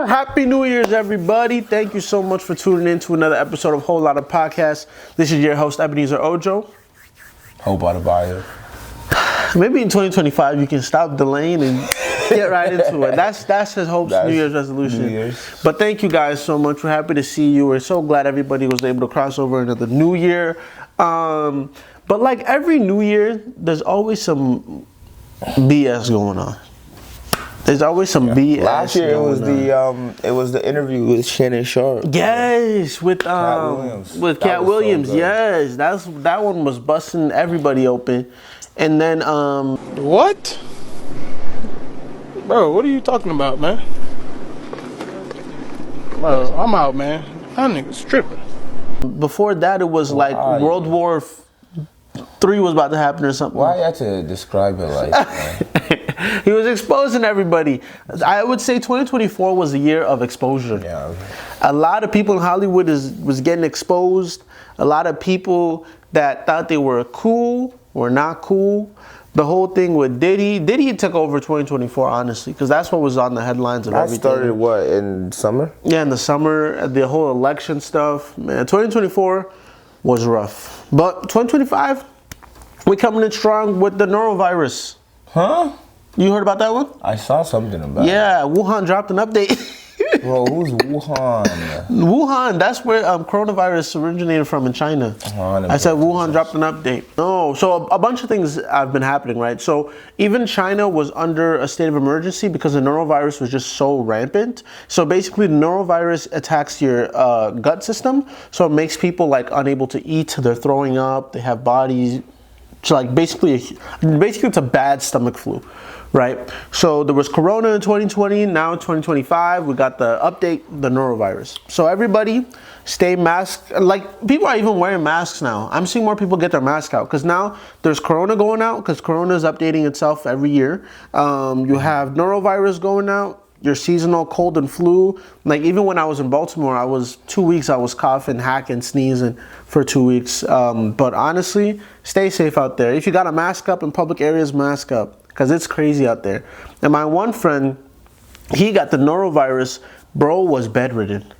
Happy New Year's, everybody. Thank you so much for tuning in to another episode of Whole Lotta Podcast. This is your host, Ebenezer Ojo. Hope out of bio. Maybe in 2025 you can stop delaying and get right into it. That's his hopes, New Year's resolution. New Year's. But thank you guys so much. We're happy to see you. We're so glad everybody was able to cross over into the new year. But like every new year, there's always some BS going on. There's always some BS. Last year it was the interview with Shannon Sharp. Yes, with Cat Williams. So yes, that one was busting everybody open. And then What? Bro, what are you talking about, man? Bro, I'm out, man. That nigga's tripping. before that it was like World War III was about to happen or something. Why you have to describe it like that? He was exposing everybody. I would say 2024 was a year of exposure. Yeah. A lot of people in Hollywood was getting exposed. A lot of people that thought they were cool were not cool. The whole thing with Diddy took over 2024, honestly, because that's what was on the headlines of everything. That started what, in summer? Yeah, in the summer, the whole election stuff. Man, 2024 was rough. But 2025, we coming in strong with the norovirus. Huh? You heard about that one? I saw something about it. Yeah, Wuhan dropped an update. Bro, who's Wuhan? Wuhan, that's where coronavirus originated from in China. I said Wuhan dropped an update. No, so a bunch of things have been happening, right? So even China was under a state of emergency because the norovirus was just so rampant. So basically the norovirus attacks your gut system. So it makes people like unable to eat, they're throwing up, they have bodies. So like basically it's a bad stomach flu. Right, so there was Corona in 2020. Now in 2025, we got the update, the norovirus. So everybody, stay masked. Like people are even wearing masks now. I'm seeing more people get their mask out because now there's Corona going out because Corona is updating itself every year. You have norovirus going out. Your seasonal cold and flu. Like even when I was in Baltimore, I was 2 weeks. I was coughing, hacking, sneezing for 2 weeks. But honestly, stay safe out there. If you got a mask up in public areas, mask up. Because it's crazy out there. And my one friend, he got the norovirus. Bro was bedridden.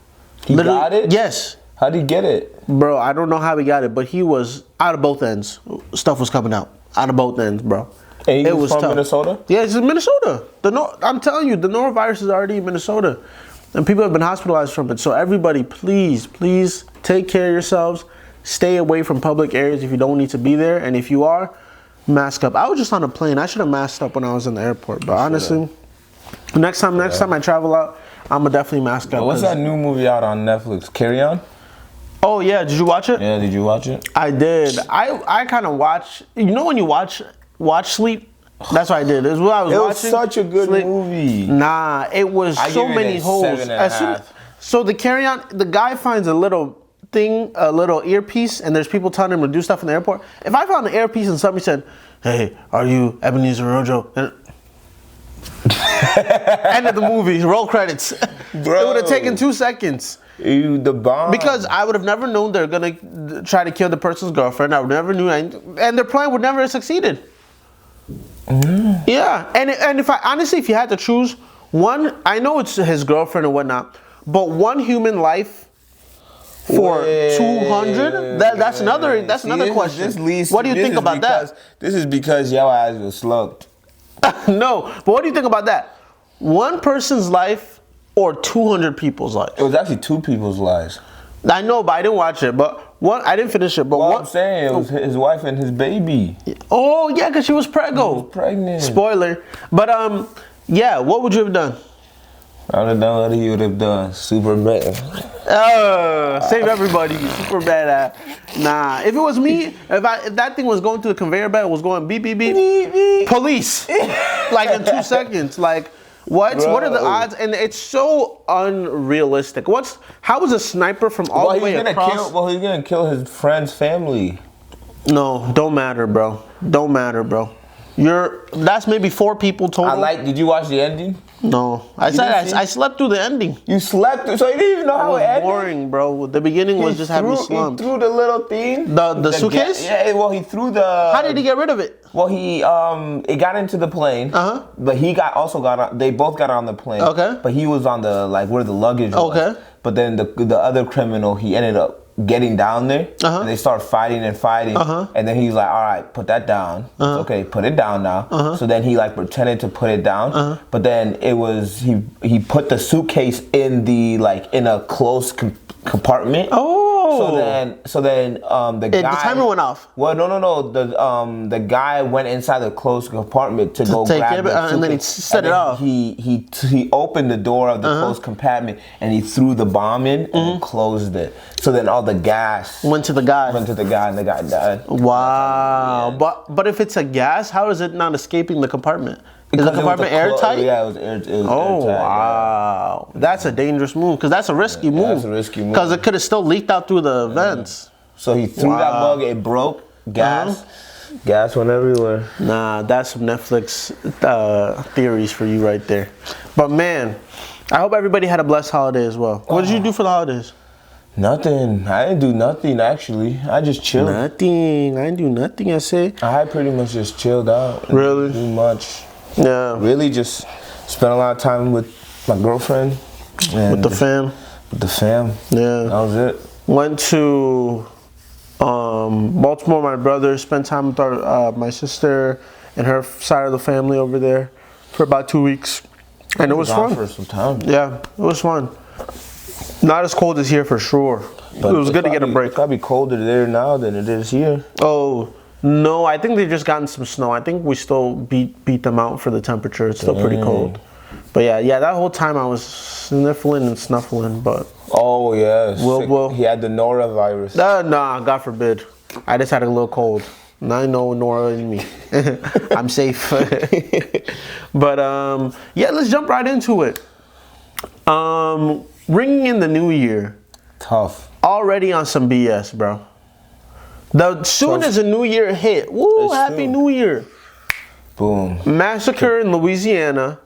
He got it? Yes. How'd he get it? Bro, I don't know how he got it, but he was out of both ends. Stuff was coming out. Out of both ends, bro. And he was from tough. Minnesota? Yeah, it's in Minnesota. I'm telling you, the norovirus is already in Minnesota. And people have been hospitalized from it. So everybody, please take care of yourselves. Stay away from public areas if you don't need to be there. And if you are, mask up. I was just on a plane. I should have masked up when I was in the airport. But honestly, next time I travel out, I'm gonna definitely mask up. What's that new movie out on Netflix? Carry On? Oh yeah, did you watch it? Yeah, did you watch it? I did. I kind of watch. You know when you watch sleep. That's what I did. It was what I was watching. It was such a good movie. Nah, it was so many holes. So the Carry On, the guy finds a little thing, a little earpiece, and there's people telling him to do stuff in the airport. If I found an earpiece and somebody said, "Hey, are you Ebenezer Ojo?" End of the movie, roll credits. Bro, it would have taken 2 seconds. The bomb. Because I would have never known they're gonna try to kill the person's girlfriend. I would never knew, and their plan would never have succeeded. Yeah, and if you had to choose one, I know it's his girlfriend or whatnot, but one human life for 200? That's another question. What do you think about that? This is because your eyes were slugged. No, but what do you think about that? One person's life or 200 people's lives? It was actually 2 people's lives. I know, but I didn't watch it. But I didn't finish it. But what I'm saying, it was his wife and his baby. Oh yeah, because she was pregnant. Spoiler. But yeah, what would you have done? I would have done what he would have done. Super bad. Save everybody. Super bad. Nah, if it was me, if that thing was going through the conveyor belt, was going beep beep beep, police, like in 2 seconds. Like what? Bro. What are the odds? And it's so unrealistic. How is a sniper from all the way across? He's gonna kill his friend's family. No, don't matter, bro. Don't matter, bro. That's maybe 4 people total. Did you watch the ending? No, I slept through the ending. You slept through, so you didn't even know how it ended. Boring, bro. The beginning was just having me slumped. He threw the little thing. The suitcase? Yeah. Well, he threw the. How did he get rid of it? Well, it got into the plane. But he also got on. They both got on the plane. Okay. But he was on the where the luggage was. Okay. But then the other criminal, he ended up getting down there, and they start fighting, and then he's like, all right, put that down. Okay, put it down now. So then he pretended to put it down, but then it was he put the suitcase in in a closed compartment. So then the guy, the timer went off. Well, no. The guy went inside the closed compartment to go grab it, and then he set it off. He opened the door of the closed compartment and he threw the bomb in and closed it. So then all the gas went to the guy. and the guy died. Wow. But if it's a gas, how is it not escaping the compartment? Is the compartment airtight? Yeah, it was airtight. Wow. Yeah. That's a dangerous move, because that's a risky move. That's a risky move. Because it could have still leaked out through the vents. So he threw that mug, it broke, gas went everywhere. Nah, that's some Netflix theories for you right there. But man, I hope everybody had a blessed holiday as well. What did you do for the holidays? Nothing. I didn't do nothing, actually. I just chilled. Nothing. I didn't do nothing, I say. I pretty much just chilled out. Really? Didn't do much. Yeah. Really just spent a lot of time with my girlfriend. With the fam. With the fam. Yeah. That was it. Went to Baltimore, my brother. Spent time with my sister and her side of the family over there for about 2 weeks. And it was fun. For some time. Yeah, it was fun. Not as cold as here for sure. But it was good to get a break. It's probably colder there now than it is here. Oh, no, I think they've just gotten some snow. I think we still beat them out for the temperature. It's still pretty cold. But yeah, that whole time I was sniffling and snuffling, but... Oh, yes. He had the norovirus. Nah, God forbid. I just had a little cold. Now I know Nora in me. I'm safe. But, yeah, let's jump right into it. Ringing in the new year. Tough. Already on some BS, bro. Soon as a new year hit, woo, happy new year. Boom. Massacre in Louisiana.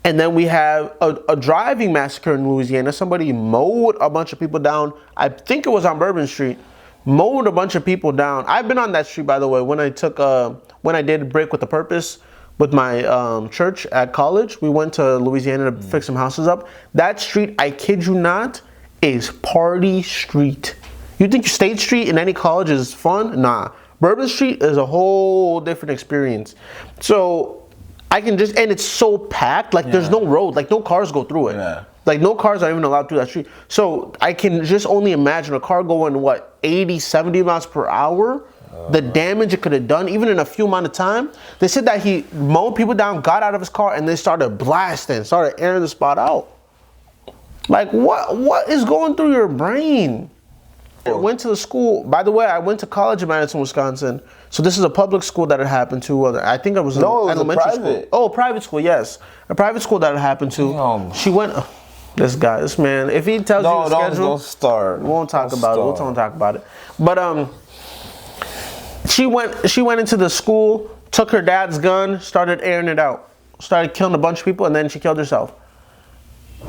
And then we have a driving massacre in Louisiana. Somebody mowed a bunch of people down. I think it was on Bourbon Street. Mowed a bunch of people down. I've been on that street, by the way, when I did Break with a Purpose with my church at college. We went to Louisiana to fix some houses up. That street, I kid you not, is party street. You think State Street in any college is fun? Nah. Bourbon Street is a whole different experience. So I can just, and it's so packed, there's no road, no cars go through it. Yeah. No cars are even allowed through that street. So I can just only imagine a car going, 80, 70 miles per hour? The damage it could have done, even in a few amount of time. They said that he mowed people down, got out of his car, and then started blasting, started airing the spot out. What is going through your brain? I went to the school. By the way, I went to college in Madison, Wisconsin. So this is a public school that it happened to. I think it was an elementary school. Oh, private school, yes. A private school that it happened to. She went... This man, if he tells you the schedule... Don't start. We won't talk about it. We won't talk about it. But she went into the school, took her dad's gun, started airing it out. Started killing a bunch of people, and then she killed herself.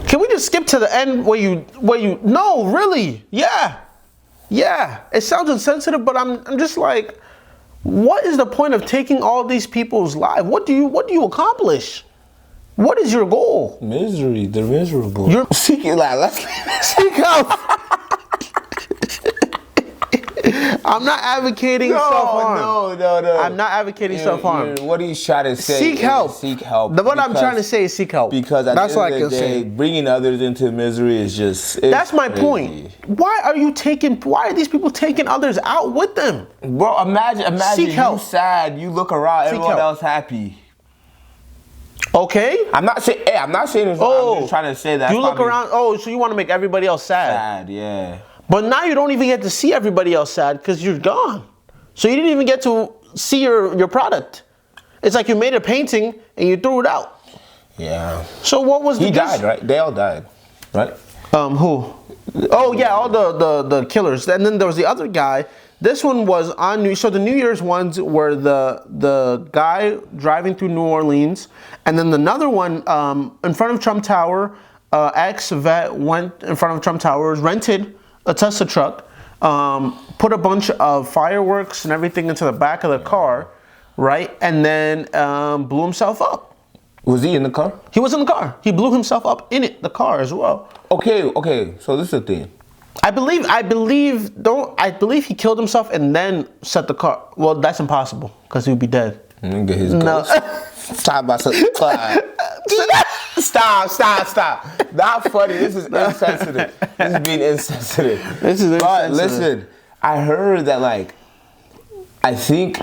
Can we just skip to the end where you... No, really? Yeah. Yeah, it sounds insensitive, but I'm just like, what is the point of taking all these people's lives? What do you accomplish? What is your goal? Misery. They're miserable. You're seeking let's seek help. I'm not advocating self-harm. No. I'm not advocating self-harm. What he's trying to say seek help. Seek help. What I'm trying to say is seek help. Because at the end of the day, bringing others into misery is just... That's my point. Why are these people taking others out with them? Bro, imagine seek help. You sad, you look around, everyone else happy. Okay. I'm not saying it's wrong. I'm just trying to say that. You look around, so you want to make everybody else sad. Sad, yeah. But now you don't even get to see everybody else sad because you're gone. So you didn't even get to see your product. It's like you made a painting and you threw it out. Yeah. So what was He died, right? They all died. right? Who? Oh yeah, all the killers. And then there was the other guy. This one was on New. So the New Year's ones were the guy driving through New Orleans, and then another one in front of Trump Tower. Ex-vet went in front of Trump Towers, rented a Tesla truck, put a bunch of fireworks and everything into the back of the car, right? And then blew himself up. Was he in the car? He was in the car. He blew himself up in the car as well. Okay. So this is the thing. I believe he killed himself and then set the car. Well, that's impossible because he would be dead. Get his ghost. Stop. Not funny. This is insensitive. This is being insensitive. But listen, I heard that I think,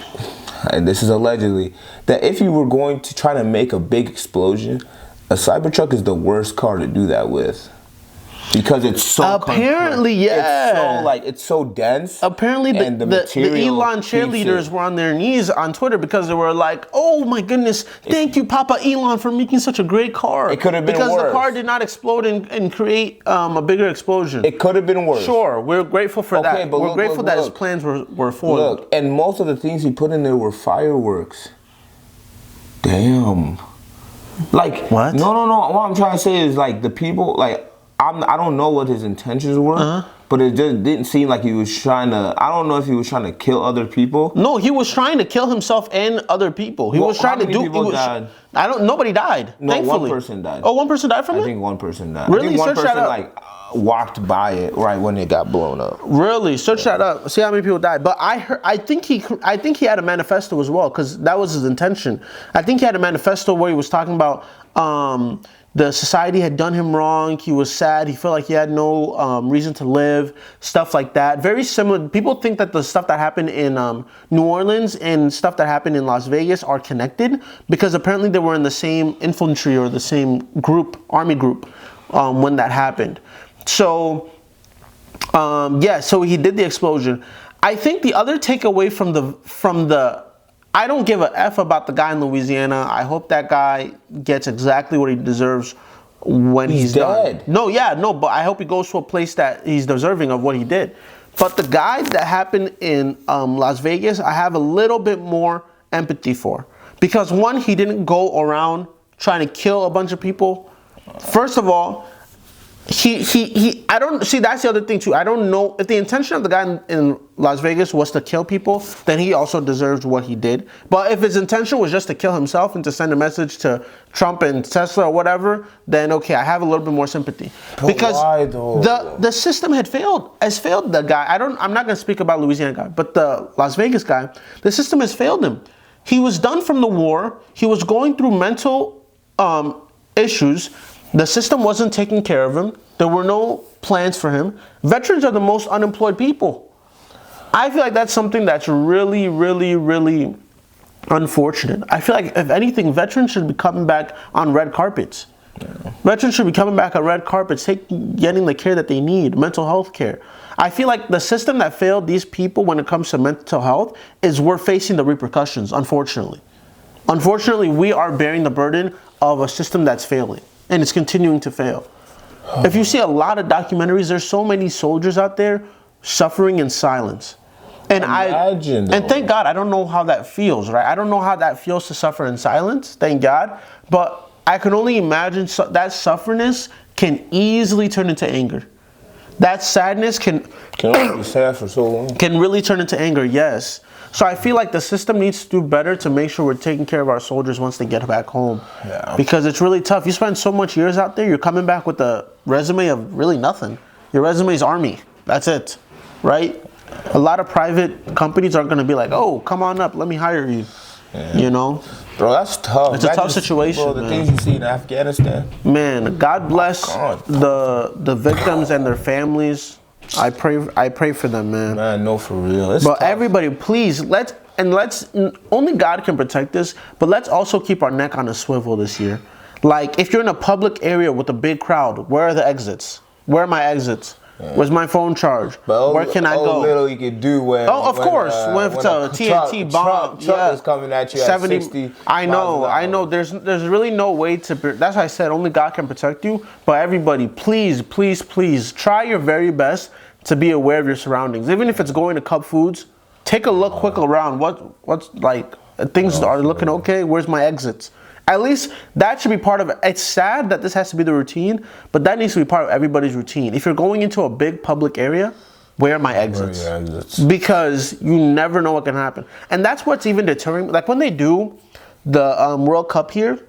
and this is allegedly, that if you were going to try to make a big explosion, a Cybertruck is the worst car to do that with. Because it's so apparently, yeah, it's so the Elon cheerleaders were on their knees on Twitter because they were like, "Oh my goodness, thank you, Papa Elon, for making such a great car." It could have been because worse. The car did not explode and create a bigger explosion. It could have been worse. Sure, we're grateful for that. But we're grateful that his plans were foiled. Look, and most of the things he put in there were fireworks. Damn. What? No. What I'm trying to say is the people I don't know what his intentions were, but it just didn't seem like he was trying to. I don't know if he was trying to kill other people. No, he was trying to kill himself and other people. He was trying to do. People died? Nobody died. No, thankfully. one person died. Oh, one person died from it? I think one person died. Really? I think one Search that person up. walked by it right when it got blown up. Really? Search that up. See how many people died. But I think he had a manifesto as well because that was his intention. I think he had a manifesto where he was talking about the society had done him wrong. He was sad. He felt like he had no reason to live. Stuff like that. Very similar. People think that the stuff that happened in New Orleans and stuff that happened in Las Vegas are connected because apparently they were in the same infantry or the same group, army group, when that happened. So, so he did the explosion. I think the other takeaway from the I don't give a F about the guy in Louisiana. I hope that guy gets exactly what he deserves when he's dead. Done. But I hope he goes to a place that he's deserving of what he did. But the guy that happened in Las Vegas, I have a little bit more empathy for. Because one, he didn't go around trying to kill a bunch of people. First of all, I don't see. That's the other thing too. I don't know if the intention of the guy in Las Vegas was to kill people, then he also deserves what he did. But if his intention was just to kill himself and to send a message to Trump and Tesla or whatever, then okay, I have a little bit more sympathy. But because why though? The system has failed the guy. I'm not going to speak about Louisiana guy, but the Las Vegas guy, the system has failed him. He was done from the war. He was going through mental issues. The system wasn't taking care of him. There were no plans for him. Veterans are the most unemployed people. I feel like that's something that's really, really, really unfortunate. I feel like, if anything, veterans should be coming back on red carpets. Yeah. Veterans should be coming back on red carpets, getting the care that they need, mental health care. I feel like the system that failed these people when it comes to mental health is we're facing the repercussions, unfortunately. Unfortunately, we are bearing the burden of a system that's failing. And it's continuing to fail. If you see a lot of documentaries, there's so many soldiers out there suffering in silence. And thank God, I don't know how that feels, right? I don't know how that feels to suffer in silence, thank God. But I can only imagine that sufferingness can easily turn into anger. That sadness can only be sad for so long. Can really turn into anger, yes. So I feel like the system needs to do better to make sure we're taking care of our soldiers once they get back home. Yeah. Because it's really tough. You spend so much years out there, you're coming back with a resume of really nothing. Your resume is Army. That's it, right? A lot of private companies aren't going to be like, oh, come on up, let me hire you. Yeah. You know? Bro, that's tough. It's a tough situation, bro, the things you see in Afghanistan. Man, God bless the victims and their families. I pray for them, man. Man, no, for real. It's but tough. Everybody, please, let's only God can protect us, but let's also keep our neck on a swivel this year. Like, if you're in a public area with a big crowd, where are the exits? Where are my exits? Where's my phone charge? Where can I go? Little you could do when. Oh, of course. When it's a TNT bomb. Truck is coming at you 70, at 60. I know. There's really no way to. That's why I said only God can protect you. But everybody, please try your very best to be aware of your surroundings. Even if it's going to Cup Foods, take a look quick around. What's like things are looking okay? Where's my exits? At least that should be part of it. It's sad that this has to be the routine, but that needs to be part of everybody's routine. If you're going into a big public area, where are my exits? Because you never know what can happen. And that's what's even deterring. Like when they do the World Cup here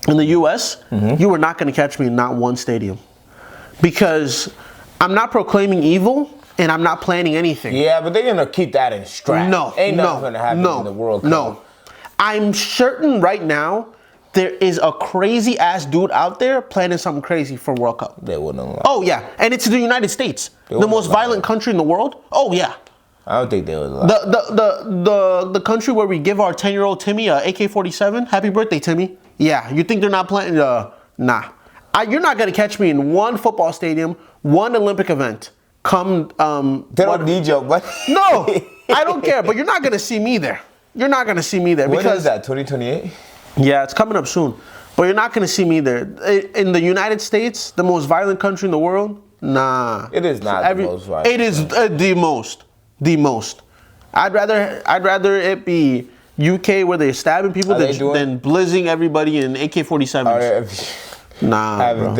in the U.S., you are not going to catch me in not one stadium. Because I'm not proclaiming evil and I'm not planning anything. Yeah, but they're going to keep that in strap. Ain't nothing going to happen in the World Cup. No. I'm certain right now there is a crazy ass dude out there planning something crazy for World Cup. They wouldn't allow. Oh yeah, and it's the United States, the most violent country in the world. Oh yeah. I don't think they would allow. The country where we give our 10-year-old Timmy a AK-47. Happy birthday, Timmy. Yeah, you think they're not planning? Nah. You're not gonna catch me in one football stadium, one Olympic event. They don't need your money. No, I don't care. But you're not gonna see me there. You're not going to see me there. When is that, 2028? Yeah, it's coming up soon. But you're not going to see me there. In the United States, the most violent country in the world, nah. It is not the most violent. It is the most. The most. I'd rather it be UK where they're stabbing people than blizzing everybody in AK-47s. Nah, Are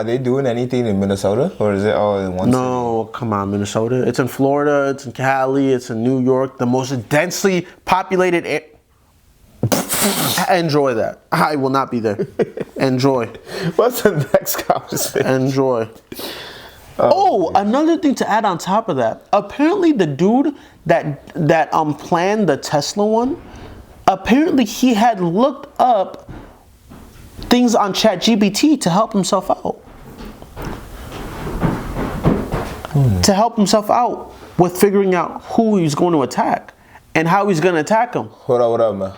they doing anything in Minnesota, or is it all in one No, city? Come on, Minnesota. It's in Florida, it's in Cali, it's in New York, the most densely populated Enjoy that. I will not be there. Enjoy. What's the next conversation? Enjoy. Oh, another thing to add on top of that. Apparently the dude that planned the Tesla one, apparently he had looked up things on ChatGPT to help himself out. To help himself out with figuring out who he's going to attack and how he's going to attack him. What up, man?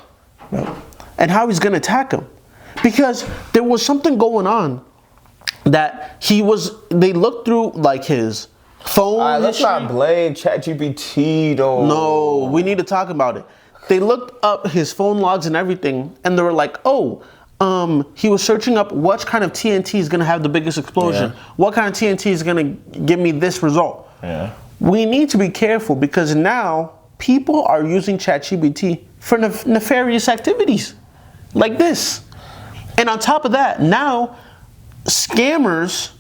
And how he's going to attack him. Because there was something going on that they looked through like his phone let's not blame ChatGPT though. No, we need to talk about it. They looked up his phone logs and everything, and they were like, he was searching up what kind of TNT is going to have the biggest explosion. Yeah. What kind of TNT is going to give me this result? Yeah. We need to be careful because now people are using ChatGPT for nefarious activities like this. And on top of that, now scammers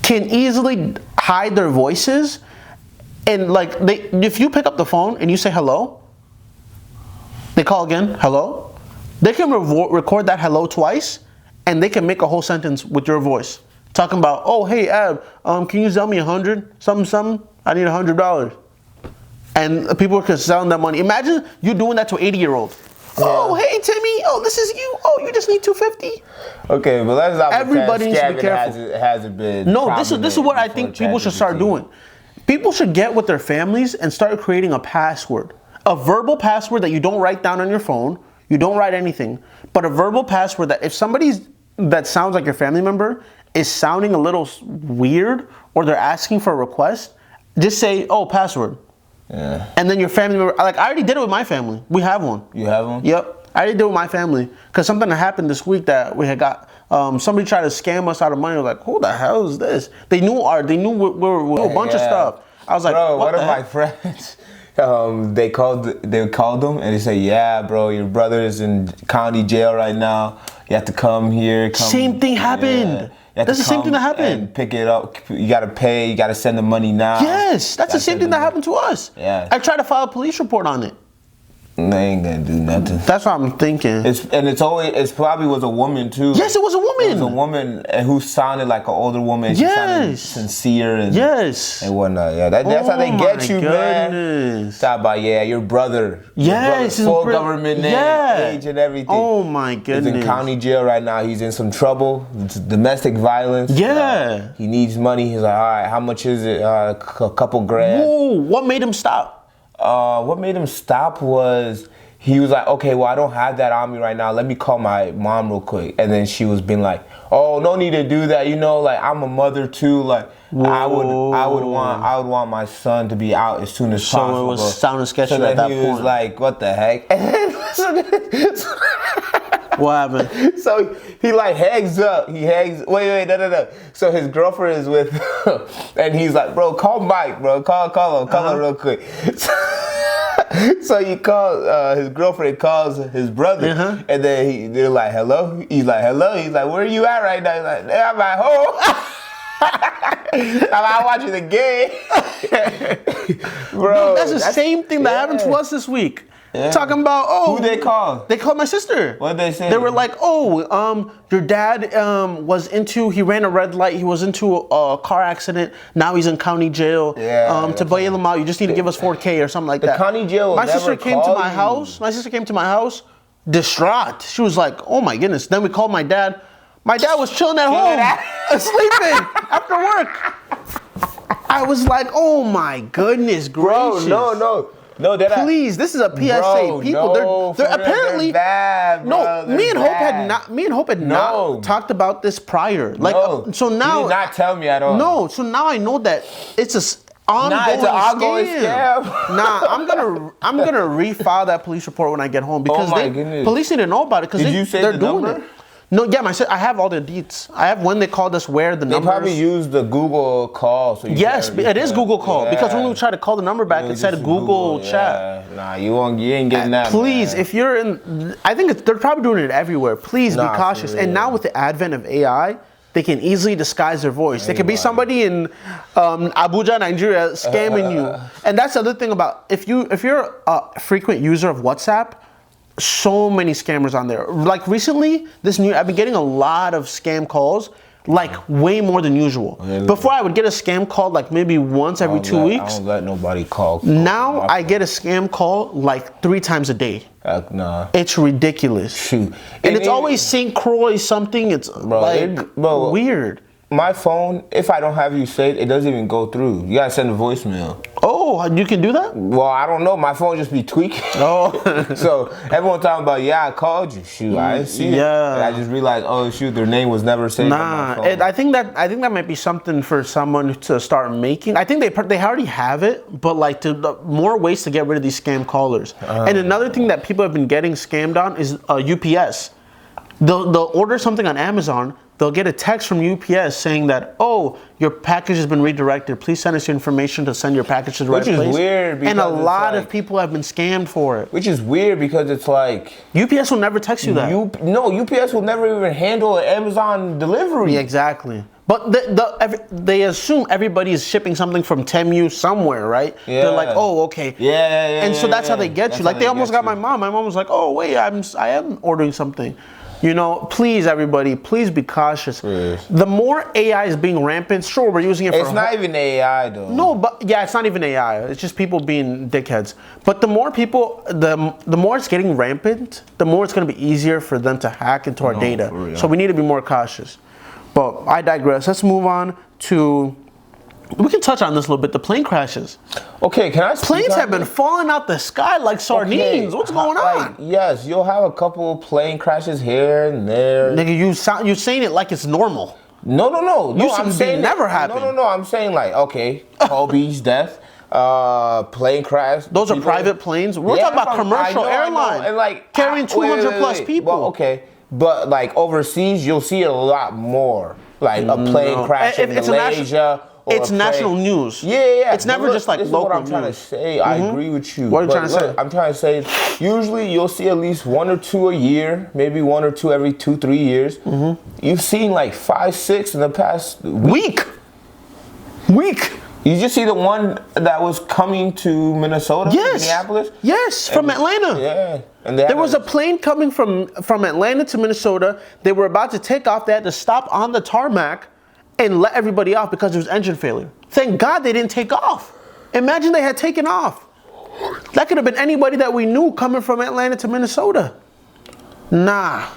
can easily hide their voices, and if you pick up the phone and you say hello, they call again, hello. They can record that hello twice, and they can make a whole sentence with your voice, talking about, oh hey Ab, can you sell me 100 something? I need $100, and people can sell them that money. Imagine you doing that to an 80-year-old. Yeah. Oh hey Timmy, oh this is you. Oh you just need $250. Okay, but let's not. Everybody needs to be careful. Hasn't been. No, this is what I think people should start doing. People should get with their families and start creating a password, a verbal password that you don't write down on your phone. You don't write anything, but a verbal password that if somebody that sounds like your family member is sounding a little weird or they're asking for a request, just say, oh, password. Yeah. And then your family member, like I already did it with my family. We have one. You have one? Yep. I already did it with my family because something that happened this week that we had got, somebody tried to scam us out of money. I was like, who the hell is this? They knew we were a bunch of stuff. I was like, bro, one of my friends, they called them and they said, yeah, bro, your brother is in county jail right now. You have to come here. Same thing happened. Yeah. That's the same thing that happened. And pick it up. You got to pay. You got to send the money now. Yes, that's the same thing that happened to us. Yeah. I tried to file a police report on it. They ain't gonna do nothing. That's what I'm thinking. It's probably was a woman too. Yes, it was a woman. It was a woman who sounded like an older woman. She sounded sincere and whatnot. Yeah, that's how they get you, man. Talk about your brother. Yes, full government name, age, and everything. Oh my goodness. He's in county jail right now. He's in some trouble. It's domestic violence. Yeah. He needs money. He's like, all right, how much is it? A couple grand. Whoa, what made him stop? What made him stop was he was like, okay, well, I don't have that on me right now. Let me call my mom real quick. And then she was being like, oh, no need to do that. You know, like I'm a mother too. Like I would want my son to be out as soon as possible. So it was sounding sketchy at that point. He was like, what the heck? And then, what happened? So he like hangs up. Wait, no. So his girlfriend is with him, and he's like, bro, call Mike, bro. Call him real quick. So he calls, his girlfriend calls his brother, and then they're like, hello? He's like, hello? He's like, where are you at right now? He's like, I'm at home. I'm out watching the game. Bro, that's the same thing that happened to us this week. Yeah. Talking about, who they called? They called my sister. What did they say? They were like, your dad he ran a red light. He was into a car accident. Now he's in county jail. Yeah. To bail him out, you just need to give us $4,000 or something like that. The county jail. My sister came to my house. My sister came to my house, distraught. She was like, oh my goodness. Then we called my dad. My dad was chilling at home, sleeping after work. I was like, oh my goodness gracious. Bro, no, please, this is a PSA. Bro, people, they're apparently bad, bro. Me and Hope had not talked about this prior. Like, so now you did not tell me at all. No, so now I know that it's a ongoing scam. I'm gonna refile that police report when I get home because police need to know about it because they're doing it. No, yeah, I have all the deets. I have when they called us, where the numbers. They probably used the Google call. So yes, it is Google call because when we tried to call the number back, it said Google chat. Yeah. Nah, you ain't getting that. Please, if you're in, I think they're probably doing it everywhere. Please be cautious. And now with the advent of AI, they can easily disguise their voice. They could be somebody in Abuja, Nigeria, scamming you. And that's the other thing about if you're a frequent user of WhatsApp. So many scammers on there. Like recently, I've been getting a lot of scam calls, like way more than usual. Before I would get a scam call like maybe once every 2 weeks. I don't let nobody call. Now I get a scam call like 3 times a day. Nah. It's ridiculous. Shoot. And it's always St. Croix something. It's weird. My phone, if I don't have you saved, it doesn't even go through. You gotta send a voicemail. Oh, you can do that? Well, I don't know. My phone just be tweaking. Oh. So everyone talking about, I called you. Shoot, I didn't see it. Yeah. And I just realized, oh shoot, their name was never saved on my phone. I think that might be something for someone to start making. I think they already have it, but like more ways to get rid of these scam callers. And another thing that people have been getting scammed on is UPS. They'll order something on Amazon. They'll get a text from UPS saying that, your package has been redirected. Please send us your information to send your package to the right place. Which is weird. And a lot of people have been scammed for it. Which is weird because it's like... UPS will never text you that. UPS will never even handle an Amazon delivery. Yeah, exactly. But they assume everybody is shipping something from Temu somewhere, right? Yeah. They're like, okay. Yeah. And so that's how they get you. Like they almost got my mom. My mom was like, wait, I am ordering something. Please, everybody, please be cautious. Yes. The more AI is being rampant, sure, we're using it for... It's not even AI, though. No, but it's not even AI. It's just people being dickheads. But the more people, the more it's getting rampant, the more it's going to be easier for them to hack into our data. So we need to be more cautious. But I digress. Let's move on to... We can touch on this a little bit. The plane crashes. Okay, can I speak Planes have been falling out the sky like sardines. What's going on? Yes, you'll have a couple of plane crashes here and there. Nigga, you're saying it like it's normal. No. I'm saying never happened. No. I'm saying like, Kobe's death, plane crash. Those are private planes. We're talking about commercial airlines and like carrying 200 plus people. Well, okay, but like overseas, you'll see it a lot more. Like a plane crash in Malaysia. It's national news. Yeah. It's never just like local news. What I'm trying to say. I agree with you. What are you trying to say? I'm trying to say, usually you'll see at least 1 or 2 a year, maybe 1 or 2 every 2-3 years. You've seen like 5, 6 in the past week. You just see the one that was coming to Minnesota, Minneapolis? Yes, from Atlanta. Yeah. And there was a plane coming from Atlanta to Minnesota. They were about to take off. They had to stop on the tarmac and let everybody off because there was engine failure. Thank God they didn't take off. Imagine they had taken off. That could have been anybody that we knew coming from Atlanta to Minnesota. Nah.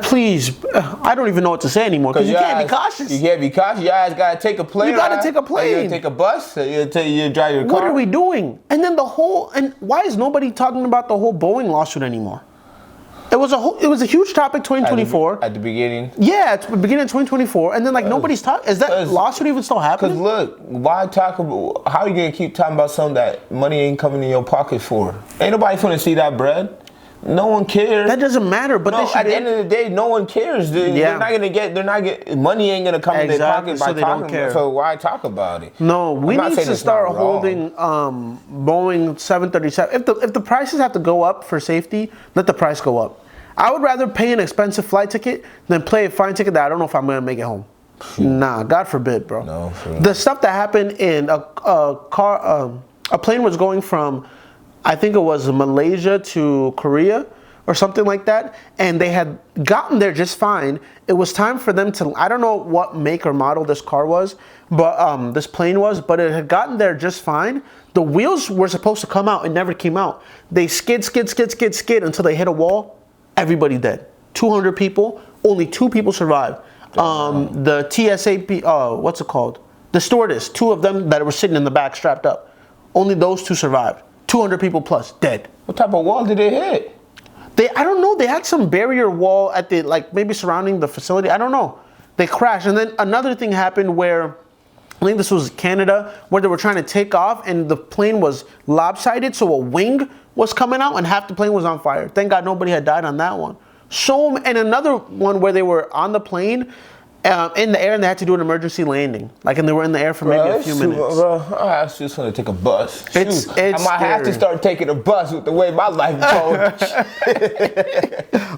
Please, I don't even know what to say anymore because you can't be cautious. You can't be cautious. You guys gotta take a plane. You gotta take a plane. You take a bus. You drive your car. What are we doing? And then why is nobody talking about the whole Boeing lawsuit anymore? It was a huge topic 2024. At the beginning. Yeah, it's the beginning of 2024, and then nobody's talking. Is that lawsuit even still happening? Because look, why talk about? How are you gonna keep talking about something that money ain't coming in your pocket for? Ain't nobody finna see that bread. No one cares. That doesn't matter. But at the end of the day, no one cares. They're not gonna get. Money ain't gonna come in their pocket by talking. So why talk about it? No, we need to start holding Boeing 737. If the prices have to go up for safety, let the price go up. I would rather pay an expensive flight ticket than play a flight ticket that I don't know if I'm gonna make it home. Nah, God forbid, bro. No, the stuff that happened in a plane was going from, I think it was Malaysia to Korea or something like that, and they had gotten there just fine. It was time for them to, I don't know what make or model this car was, but this plane was, but it had gotten there just fine. The wheels were supposed to come out, it never came out. They skid until they hit a wall. Everybody dead. 200 people, only 2 people survived. The TSAP, what's it called? The stewardess, 2 of them that were sitting in the back strapped up. Only those 2 survived. 200 people plus dead. What type of wall did they hit? I don't know. They had some barrier wall at the, maybe surrounding the facility. I don't know. They crashed. And then another thing happened where, I think this was Canada, where they were trying to take off and the plane was lopsided, so a wing was coming out and half the plane was on fire. Thank God nobody had died on that one. And another one where they were on the plane in the air and they had to do an emergency landing. And they were in the air for maybe a few minutes. I just want to take a bus. It's I might have to start taking a bus with the way my life goes.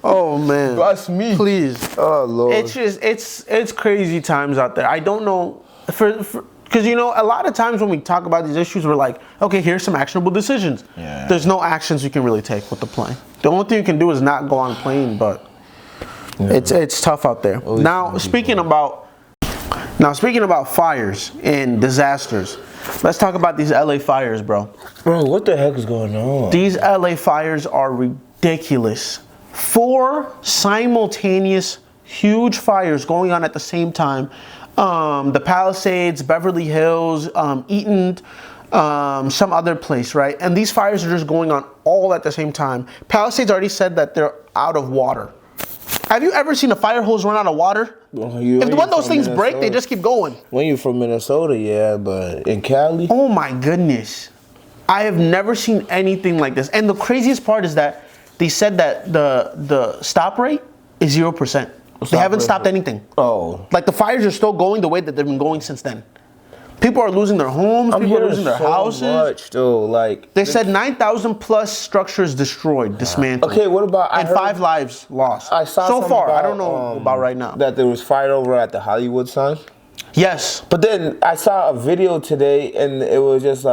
Oh man. Bus me. Please. Oh Lord. It's crazy times out there. I don't know. Because, a lot of times when we talk about these issues, we're like, okay, here's some actionable decisions. Yeah. There's no actions you can really take with the plane. The only thing you can do is not go on a plane, but it's tough out there. Now, speaking about fires and disasters, let's talk about these LA fires, bro. Bro, what the heck is going on? These LA fires are ridiculous. 4 simultaneous huge fires going on at the same time. The Palisades, Beverly Hills, Eaton, some other place, right? And these fires are just going on all at the same time. Palisades already said that they're out of water. Have you ever seen a fire hose run out of water? If one of those things break, they just keep going. When you're from Minnesota, yeah, but in Cali? Oh my goodness. I have never seen anything like this. And the craziest part is that they said that the stop rate is 0%. They haven't stopped anything. Oh. The fires are still going the way that they've been going since then. People are losing their homes. People are losing their houses. Much, though. They said 9,000 plus structures destroyed, dismantled. Okay, what about... And 5 lives lost. I saw so far, I don't know about right now. That there was fire over at the Hollywood sign. Yes. But then I saw a video today, and it was just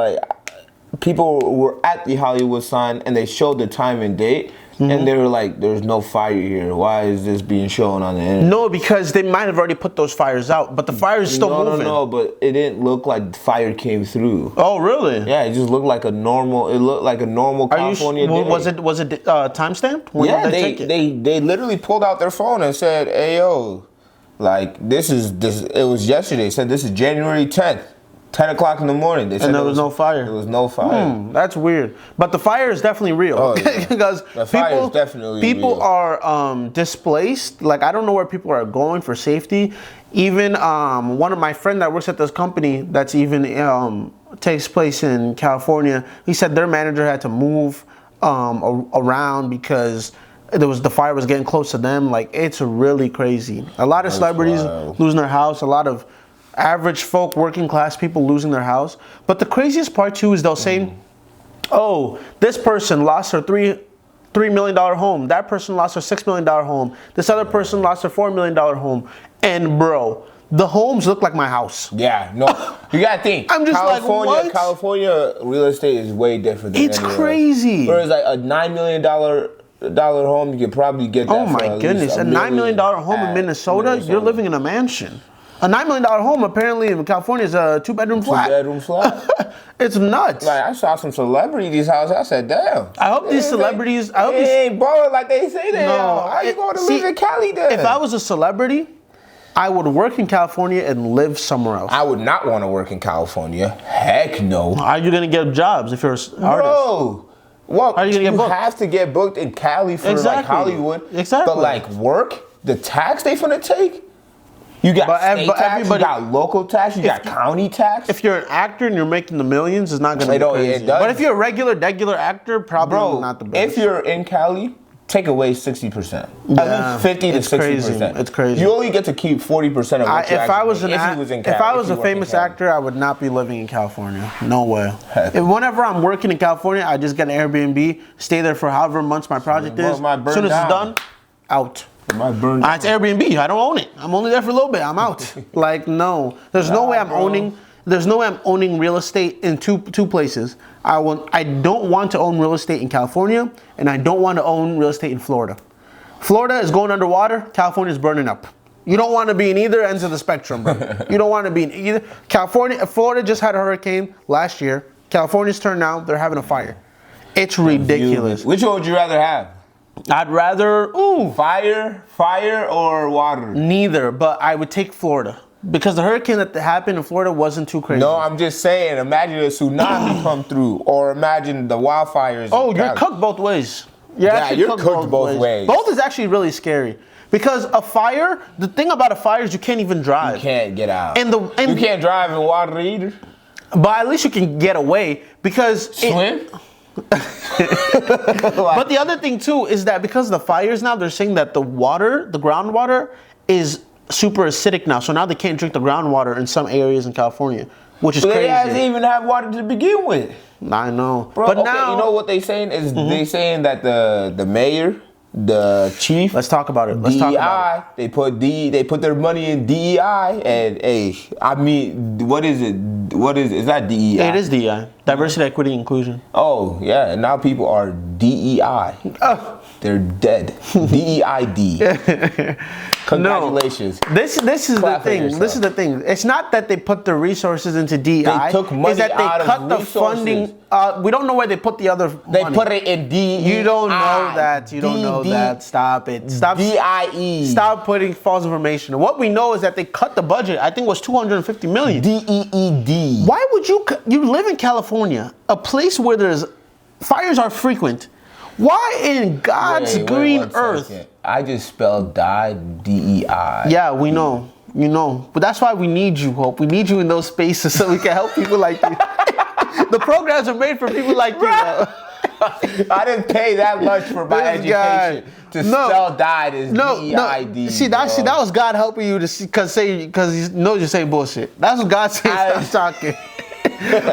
people were at the Hollywood sign, and they showed the time and date. Mm-hmm. And they were like, there's no fire here. Why is this being shown on the internet? No, because they might have already put those fires out, but the fire is still moving. No, but it didn't look like fire came through. Oh, really? Yeah, it just looked like a normal, California day. Was it time-stamped? Yeah, they literally pulled out their phone and said, hey, yo, it was yesterday. It said this is January 10th. 10 o'clock in the morning. They said and there was no fire. There was no fire. That's weird. But the fire is definitely real. Oh, yeah. Because the fire is definitely people real. Are displaced. I don't know where people are going for safety. Even one of my friends that works at this company that's even takes place in California, he said their manager had to move around because the fire was getting close to them. It's really crazy. A lot of celebrities losing their house. A lot of average folk, working class people losing their house. But the craziest part too is they'll say, oh, this person lost her $3 million home. That person lost her $6 million home. This other person lost her $4 million home. And bro, the homes look like my house. Yeah, no, you gotta think. I'm just what? California real estate is way different than it's crazy. Whereas a $9 million home, you could probably get that. Oh my goodness, a $9 million home in Minnesota, you're living in a mansion. A $9 million home apparently in California is a 2-bedroom flat. 2-bedroom flat. It's nuts. Like I saw some celebrities' houses. I said, damn. I hope these celebrities. I hope they these ain't balling like they say they are. How you it- going to see, live in Cali then? If I was a celebrity, I would work in California and live somewhere else. I would not want to work in California. Heck no. How are you gonna get jobs if you're an artist? Bro. Well, How are you gonna get booked? have to get booked in Cali for like Exactly. Hollywood. Exactly. But like work, the tax they finna take. You got state but tax, everybody- you got local tax, you got county tax. If you're an actor and you're making the millions, it's not gonna It be don't- crazy. it does. But if you're a regular actor, probably Bro, not the best. if you're in Cali, take away 60%. Yeah, At least 50 to it's crazy. 60%. It's crazy. You only get to keep 40% of what you if I was actually an make act- if you was in if Cali. I was you a work in famous Cali. actor, I would not be living in California. No way. Heck. If whenever I'm working in California, I just get an Airbnb, stay there for however months my project Well, is. might burn As soon as it's down. done, out. My burn. It's Airbnb. I don't own it. I'm only there for a little bit. I'm out. Like no, there's no way I'm bro. owning. There's no way I'm owning real estate in two places. I don't want to own real estate in California, and I don't want to own real estate in Florida. Florida is going underwater. California is burning up. You don't want to be in either ends of the spectrum, bro. You don't want to be in either. Florida just had a hurricane last year. California's turn now. They're having a fire. It's ridiculous. Which one would you rather have? I'd rather Fire or water? neither, but I would take Florida because the hurricane that happened in Florida wasn't too crazy. No, I'm just saying. Imagine a tsunami come through, or imagine the wildfires. Oh, in you're Cali. cooked both ways. You're cooked both ways. Both is actually really scary because a fire. The thing about a fire is you can't even drive. You can't get out. And you can't drive in water either. But at least you can get away because Swim. But the other thing too is that because of the fires now, they're saying that the groundwater is super acidic now. So now they can't drink the groundwater in some areas in California, which is They crazy. hasn't even have water to begin with. I know. Bro, But okay, now, you know what they saying is they saying that the mayor, the chief, let's talk about it. Let's talk about it. they put their money in DEI and I mean, what is it? Is that DEI? It is DEI, diversity, equity, inclusion. Oh yeah, and now people are DEI. Oh. They're dead. DEID. Congratulations. No. This is Clap the for thing. yourself. This is the thing. It's not that they put the resources into DEI. They took money it's that they out of cut the resources. funding. We don't know where they put the other They money. put it in DEI. You don't know that. You don't know that. Stop it. Stop. DIE. Stop putting false information. What we know is that they cut the budget. I think it was $250 million. DEED. Why would you live in California, a place where there's fires are frequent? Why in God's Wait, green 1 earth? second. I just spelled died DEI. Yeah, we know. You know. But that's why we need you, Hope. We need you in those spaces so we can help people like you. The programs are made for people like you. Bro. I didn't pay that much for my This guy. education to spell died as DEID. See, that was God helping you to see, because He knows you're saying bullshit. That's what God says. Stop talking.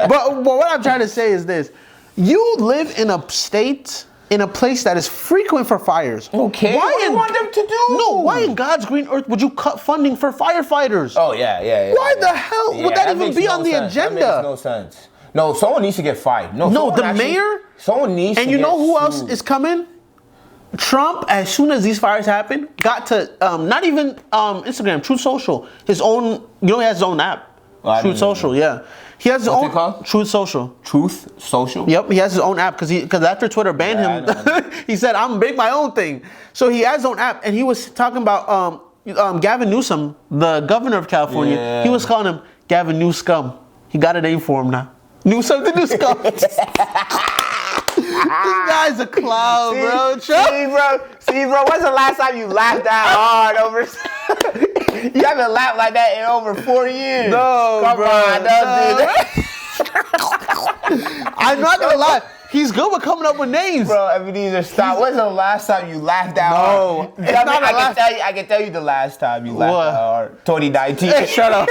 but what I'm trying to say is this: you live in a state, in a place that is frequent for fires. Okay. What do you want them to do? No, why in God's green earth would you cut funding for firefighters? Oh yeah. Why the hell would that even makes be no on the sense. agenda? That makes no sense. No, someone needs to get fired. No, the mayor. Someone needs to And you get know who else sued. is coming? Trump, as soon as these fires happen, got to not even Instagram, Truth Social, his own. You know, he has his own app. Oh, I Truth didn't Social, yeah. He has his What's own it called? Truth Social. Truth Social? Yep, he has his own app because after Twitter banned him, he said, "I'm make my own thing." So he has his own app, and he was talking about Gavin Newsom, the governor of California. Yeah. He was calling him Gavin New Scum. He got a name for him now. Newsom the New Scum. This guy's a clown, bro. See, bro. When's the last time you laughed that hard over? You haven't laughed like that in over 4 years. No, Come bro. on, don't do that. I'm not gonna lie. He's good with coming up with names. Bro, Ebenezer, stop. When's the last time you laughed that No, hard? it's not the last- I can tell you the last time you laughed What? that hard. 2019. Hey, shut up.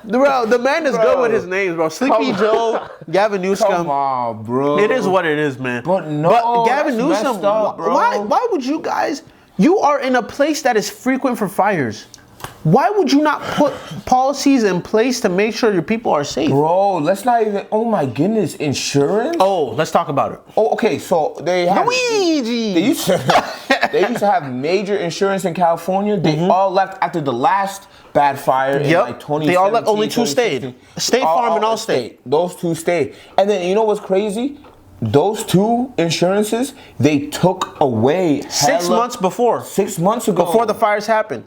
Bro, the man is good with his names, bro. Sleepy Joe, Gavin Newsom. Come on, bro. It is what it is, man. But no, Gavin that's Newsom, messed up, bro. why would you guys? You are in a place that is frequent for fires. Why would you not put policies in place to make sure your people are safe? Bro, let's not even. Oh my goodness, insurance. Oh, let's talk about it. Oh, okay. So they have. Luigi. They used to They used to have major insurance in California. They all left after the last bad fire in like 2017. They all left. Only 2 stayed. State Farm and Allstate. Those 2 stayed. And then you know what's crazy? Those 2 insurances they took away 6 months before. 6 months ago. Before the fires happened.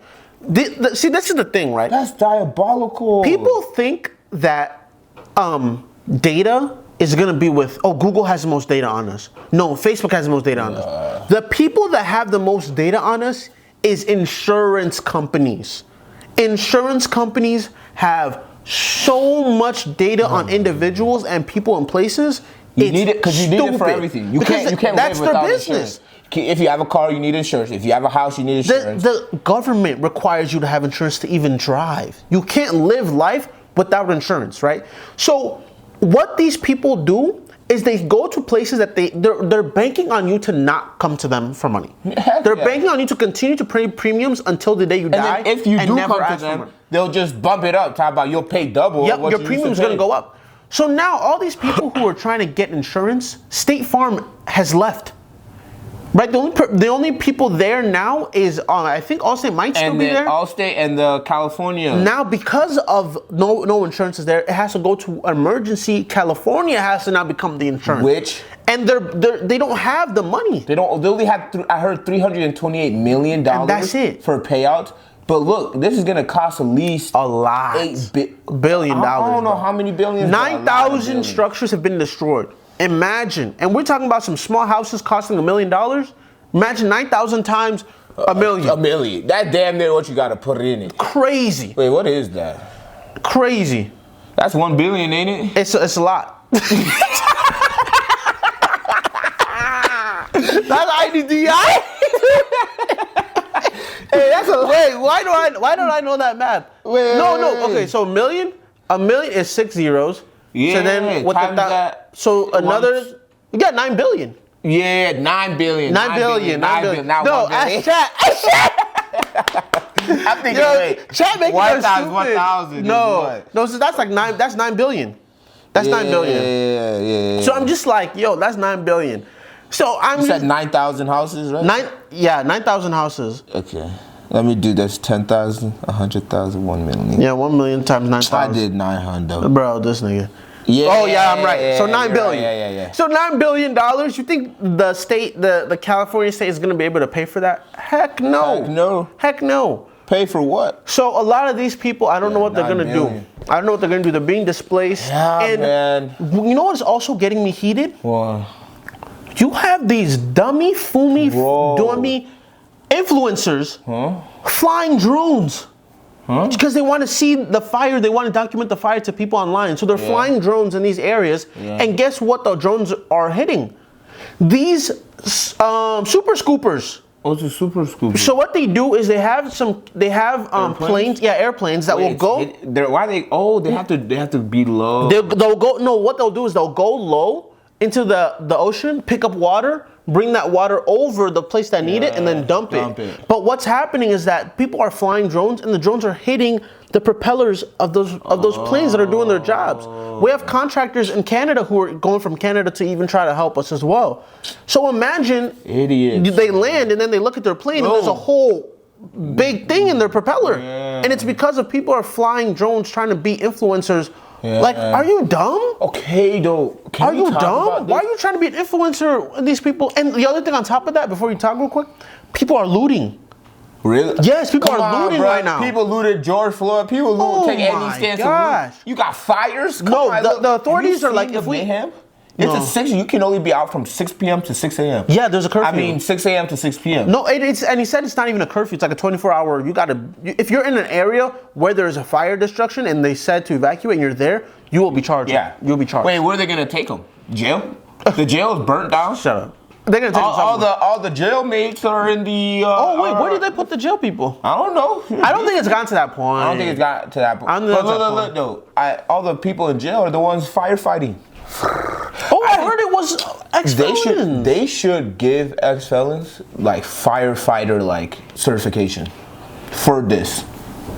See, this is the thing, right? That's diabolical. People think that data is going to be with, Google has the most data on us. No, Facebook has the most data on us. The people that have the most data on us is insurance companies. Insurance companies have so much data on individuals and people and places. You need it because you need it for everything. You can't live without insurance. If you have a car, you need insurance. If you have a house, you need insurance. The government requires you to have insurance to even drive. You can't live life without insurance, right? So what these people do is they go to places that they're banking on you to not come to them for money. They're banking on you to continue to pay premiums until the day you die. And then if you do come to them, they'll just bump it up. Talk about you'll pay double. Yep, your premium's going to go up. So now all these people who are trying to get insurance, State Farm has left. Right, the only people there now is I think Allstate might still be there. Allstate and the California. Now, because of no insurance is there, it has to go to emergency. California has to now become the insurance. And they don't have the money. They only have I heard $328 million. And that's it for payouts. But look, this is gonna cost at least a lot. $8 billion. I don't know how many billions. 9,000 structures have been destroyed. Imagine, and we're talking about some small houses costing $1 million. Imagine 9,000 times $1 million. $1 million. That's damn near what you gotta put in it. Crazy. Wait, what is that? Crazy. That's $1 billion, ain't it? It's a lot. That's IDDI. Hey, that's a wait. Why don't I know that math? No. Okay, so a million is 6 zeros. Yeah. So then what that? So another, you got 9 billion. Yeah, 9 billion. 9 billion. Now no, 1 billion. chat. I'm thinking, chat making 1,000. No, so that's like 9. That's 9 billion. That's 9 billion. Yeah. So I'm just like, that's 9 billion. So You said 9,000 houses, right? 9,000 houses. Okay. Let me do this. 10,000, 100,000, 1 million. Yeah, 1 million times 9,000. I did 900. Bro, this nigga. Yeah. Oh yeah, I'm right. So 9 billion. Right. Yeah. So $9 billion. You think the state, the California state, is gonna be able to pay for that? Heck no. Heck no. Pay for what? So a lot of these people, I don't know what they're gonna do. I don't know what they're gonna do. They're being displaced. Yeah, and man. You know what's also getting me heated? What? You have these dummy influencers flying drones. Because they want to see the fire, they want to document the fire to people online. So they're flying drones in these areas, and guess what the drones are hitting? These super scoopers. Oh, it's a super scoopers. So what they do is they have planes, airplanes that will go. They have to be low. They'll go. No, what they'll do is they'll go low into the ocean, pick up water, bring that water over the place that need it, and then dump it. But what's happening is that people are flying drones, and the drones are hitting the propellers of those planes that are doing their jobs. We have contractors in Canada who are going from Canada to even try to help us as well. So imagine idiots. They land and then they look at their plane and there's a whole big thing in their propeller, and it's because of people are flying drones trying to be influencers. Like, are you dumb? Okay, though. Are you dumb? Why are you trying to be an influencer? These people. And the other thing on top of that, before you talk real quick, people are looting. Really? Yes, people are looting right now. People looted George Floyd. People take any stance. Gosh. You got fires? The authorities are like, if we mayhem? It's a 6. You can only be out from 6 p.m. to 6 a.m. Yeah, there's a curfew. I mean, 6 a.m. to 6 p.m. No, and he said it's not even a curfew. It's like a 24-hour. You gotta. If you're in an area where there's a fire destruction and they said to evacuate, and you're there, you will be charged. Yeah, you'll be charged. Wait, where are they gonna take them? Jail? The jail is burnt down. Shut up. They're gonna take all the jail mates are in the. Where did they put the jail people? I don't know. I don't think it's gotten to that point. I don't think it's got to that point. Look, though. All the people in jail are the ones firefighting. I heard it was ex-felons. They should give ex-felons like firefighter like certification for this.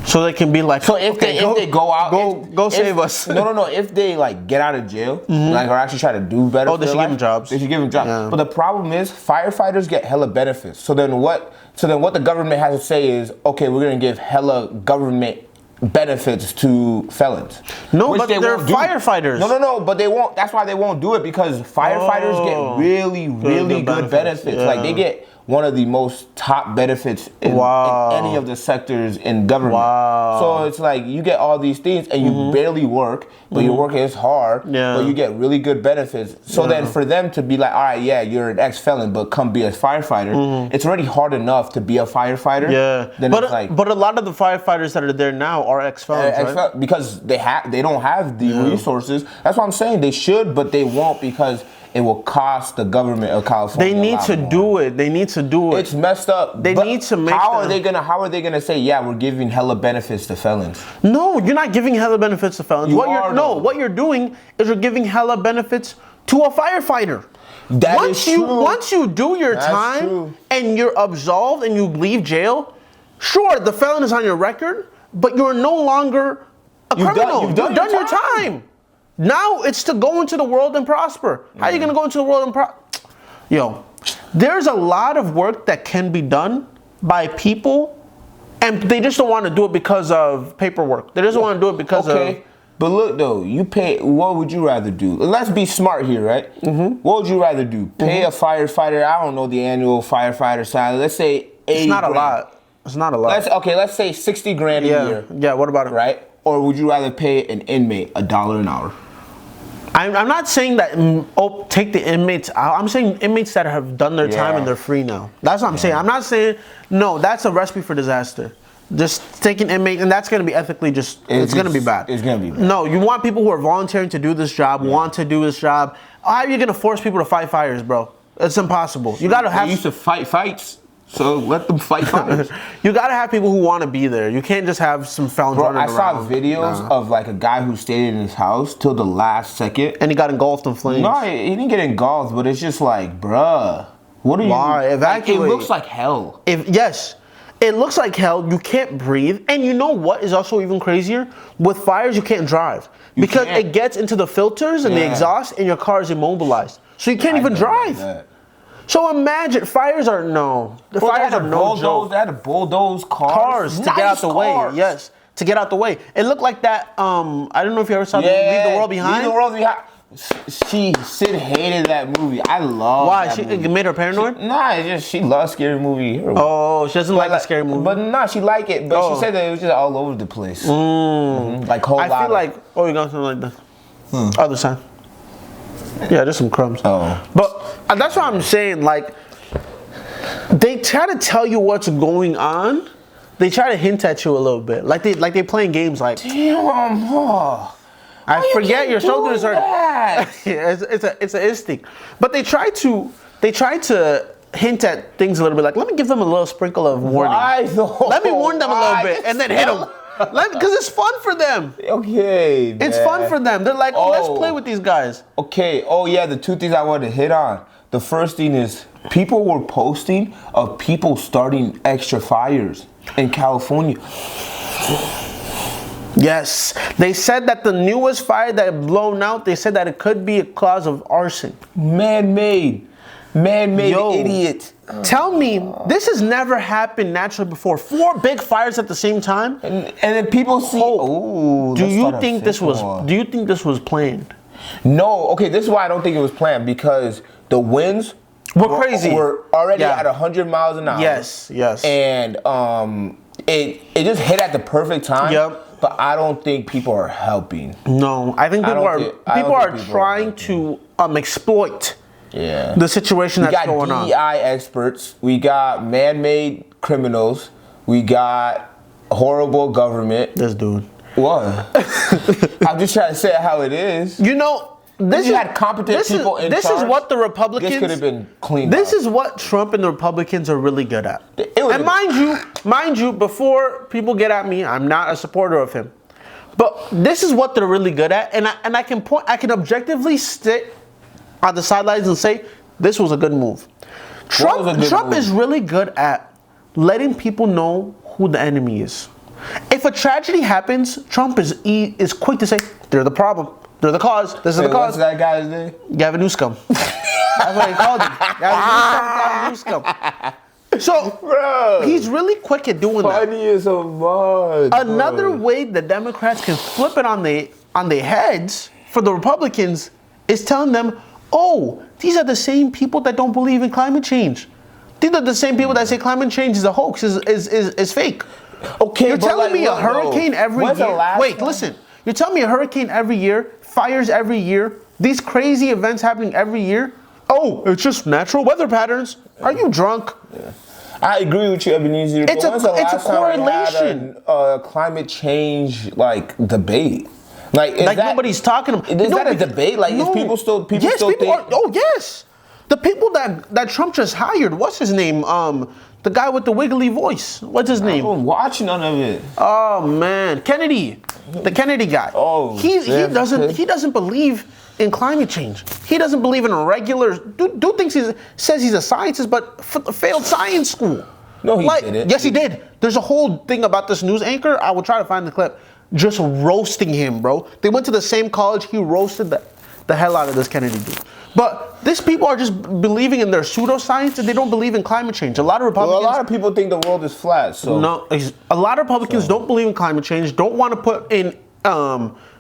So they can be like, so if they go out, go save us. No. If they like get out of jail, like or actually try to do better, they should give them jobs. They should give them jobs. Yeah. But the problem is, firefighters get hella benefits. So then what the government has to say is, okay, we're gonna give hella government benefits to felons. No, but they're firefighters. No, but they won't. That's why they won't do it, because firefighters get really good benefits. Yeah. Like they get one of the most top benefits in any of the sectors in government. Wow. So it's like you get all these things and you barely work, but your work is hard, but you get really good benefits. So then for them to be like, all right, yeah, you're an ex-felon, but come be a firefighter, it's already hard enough to be a firefighter. Yeah. Then But, it's like, but a lot of the firefighters that are there now are ex-felons, right? because they don't have the resources. That's what I'm saying. They should, but they won't, because it will cost the government of California. They need to do it. They need to do it. It's messed up. They need to make. How are they gonna say, yeah, we're giving hella benefits to felons? No, you're not giving hella benefits to felons. What you're doing is you're giving hella benefits to a firefighter. Once you do your time and you're absolved and you leave jail, sure, the felon is on your record, but you're no longer a criminal. You've done your time. Now it's to go into the world and prosper. How are you going to go into the world and prosper? Yo, there's a lot of work that can be done by people, and they just don't want to do it because of paperwork. They just don't want to do it because of... But look, though, you pay... What would you rather do? Let's be smart here, right? What would you rather do? Pay a firefighter, I don't know the annual firefighter salary. Let's say 80 It's not grand. a lot. It's not a lot. Let's say 60 grand a year. Yeah, what about it? Right? Or would you rather pay an inmate $1 an hour? I'm not saying that, take the inmates out. I'm saying inmates that have done their time and they're free now. That's what I'm saying. I'm not saying, no, that's a recipe for disaster. Just take an inmate, and that's going to be ethically it's going to be bad. It's going to be bad. No, you want people who are volunteering to do this job, want to do this job. How are you going to force people to fight fires, bro? It's impossible. You got to have... They used to fight fights. So let them fight fires. You gotta have people who want to be there. You can't just have some felons running around. I saw videos of like a guy who stayed in his house till the last second, and he got engulfed in flames. No, he didn't get engulfed, but it's just like, bruh, what are you? Why evacuate? Like, it looks like hell. Yes, it looks like hell. You can't breathe, and you know what is also even crazier? With fires, you can't drive because it gets into the filters and the exhaust, and your car is immobilized, so you can't even drive. So imagine, fires are no joke. They had to bulldoze cars to get out the way. Yes, to get out the way. It looked like that. I don't know if you ever saw Leave the World Behind. Leave the World Behind. Sid hated that movie. I love. Why? It made her paranoid? It's just she loves scary movie. Oh, she doesn't like a scary movie. But she like it. But she said that it was just all over the place. Like whole lot. I feel like you got something like that. Other side. Yeah, there's some crumbs. But that's what I'm saying. Like, they try to tell you what's going on. They try to hint at you a little bit. Like they playing games. Like, damn, I forget your shoulders are. It's an instinct. But they try to hint at things a little bit. Like, let me give them a little sprinkle of warning. Let me warn them a little bit, and then hit them. Because it's fun for them. Okay, man. It's fun for them. They're like, let's play with these guys. Okay. Oh, yeah, the two things I wanted to hit on. The first thing is people were posting of people starting extra fires in California. Yes. They said that the newest fire that had blown out, they said that it could be a cause of arson. Man-made idiot. Tell me, this has never happened naturally before. 4 big fires at the same time, and then people see. Do you think this was planned? No. Okay, this is why I don't think it was planned, because the winds were crazy. Were already at 100 miles an hour. Yes. And it just hit at the perfect time. Yep. But I don't think people are helping. No, I think people are trying to exploit. Yeah. The situation that's going on. We got DEI experts. We got man-made criminals. We got horrible government. This dude. What? I'm just trying to say it how it is. You know, this is had competent people in charge. This is what the Republicans. This could have been cleaned. This is what Trump and the Republicans are really good at. And mind you, before people get at me, I'm not a supporter of him. But this is what they're really good at, and I can objectively sit on the sidelines and say this was a good move. Trump is really good at letting people know who the enemy is. If a tragedy happens, Trump is quick to say, they're the problem. They're the cause. This is the cause. What's that guy's name? Gavin Newsom. That's what he called him. Gavin Newsom. So, Bro, he's really quick at doing that. funny as a mud. Another way the Democrats can flip it on their heads for the Republicans is telling them, oh, these are the same people that don't believe in climate change. These are the same people that say climate change is a hoax, is fake. Okay, you're telling me a hurricane every year. Wait, listen. You're telling me a hurricane every year, fires every year, these crazy events happening every year. Oh, it's just natural weather patterns. Are you drunk? Yeah. I agree with you, Ebenezer. It's a correlation. A climate change like debate. Like nobody's talking about. Is that a debate? Like, is people still think? Oh yes, the people that Trump just hired. What's his name? The guy with the wiggly voice. What's his name? I don't watch none of it. Oh man, Kennedy, the Kennedy guy. Oh, he doesn't believe in climate change. He doesn't believe in a regular. Dude thinks says he's a scientist, but failed science school. No, he didn't. Yes, he did. There's a whole thing about this news anchor. I will try to find the clip. Just roasting him, bro. They went to the same college. He roasted the hell out of this Kennedy dude. But these people are just believing in their pseudoscience and they don't believe in climate change. A lot of Republicans. Well, a lot of people think the world is flat. So no, a lot of Republicans don't believe in climate change. Don't want to put in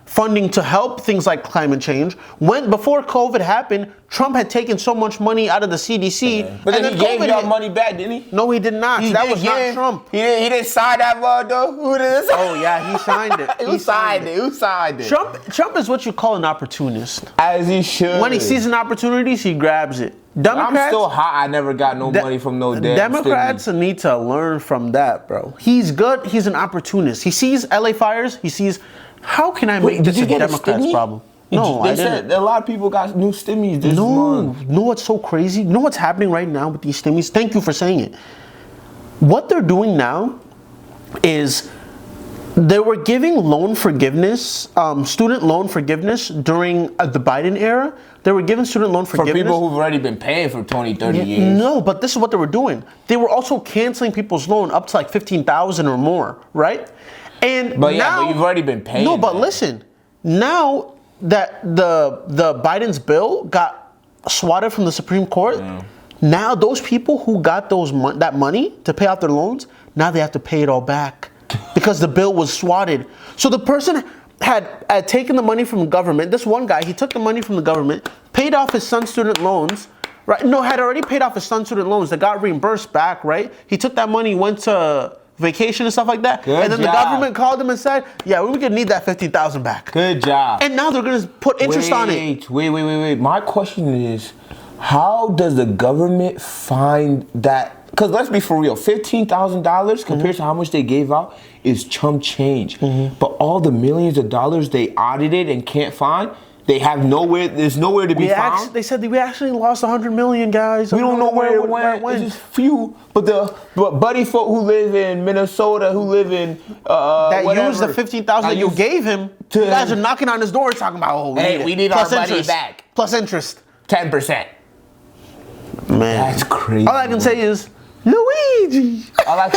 funding to help things like climate change. Before COVID happened, Trump had taken so much money out of the CDC. But then he gave y'all money back, didn't he? No, he did not. That was not Trump. He didn't sign that word though. Who did this? Oh yeah, he signed it. Who signed it? Trump is what you call an opportunist. As he should. When he sees an opportunity, he grabs it. I'm still hot. I never got no money from no damn Democrats need to learn from that, bro. He's good. He's an opportunist. He sees LA fires. He sees, how can I make this a Democrats problem? No, they said a lot of people got new stimmies this month. No, what's so crazy? You know what's happening right now with these stimmies? Thank you for saying it. What they're doing now is they were giving loan forgiveness, student loan forgiveness during the Biden era. They were giving student loan forgiveness. For people who've already been paying for 20, 30 years. No, but this is what they were doing. They were also canceling people's loan up to like $15,000 or more, right? But you've already been paying. No, but listen, now that the Biden's bill got swatted from the Supreme Court, now those people who got that money to pay off their loans, now they have to pay it all back because the bill was swatted. So the person had taken the money from the government. This one guy, he took the money from the government, paid off his son's student loans, right? No, had already paid off his son's student loans that got reimbursed back, right? He took that money, went to vacation and stuff like that. And then the government called him and said, yeah, we're gonna need that $50,000 back. Good job. And now they're gonna put interest on it. Wait. My question is, how does the government find that? Because let's be for real, $15,000 compared to how much they gave out is chump change. But all the millions of dollars they audited and can't find, they have nowhere. There's nowhere to be found. They said that we actually lost 100 million, guys. We don't know where it went. It's just few. But buddy folk who live in Minnesota, who live in use the $15,000 that you gave him. You guys are knocking on his door talking about, oh, we need our money back. Plus interest. 10%. Man, that's crazy. All I can say is Luigi. But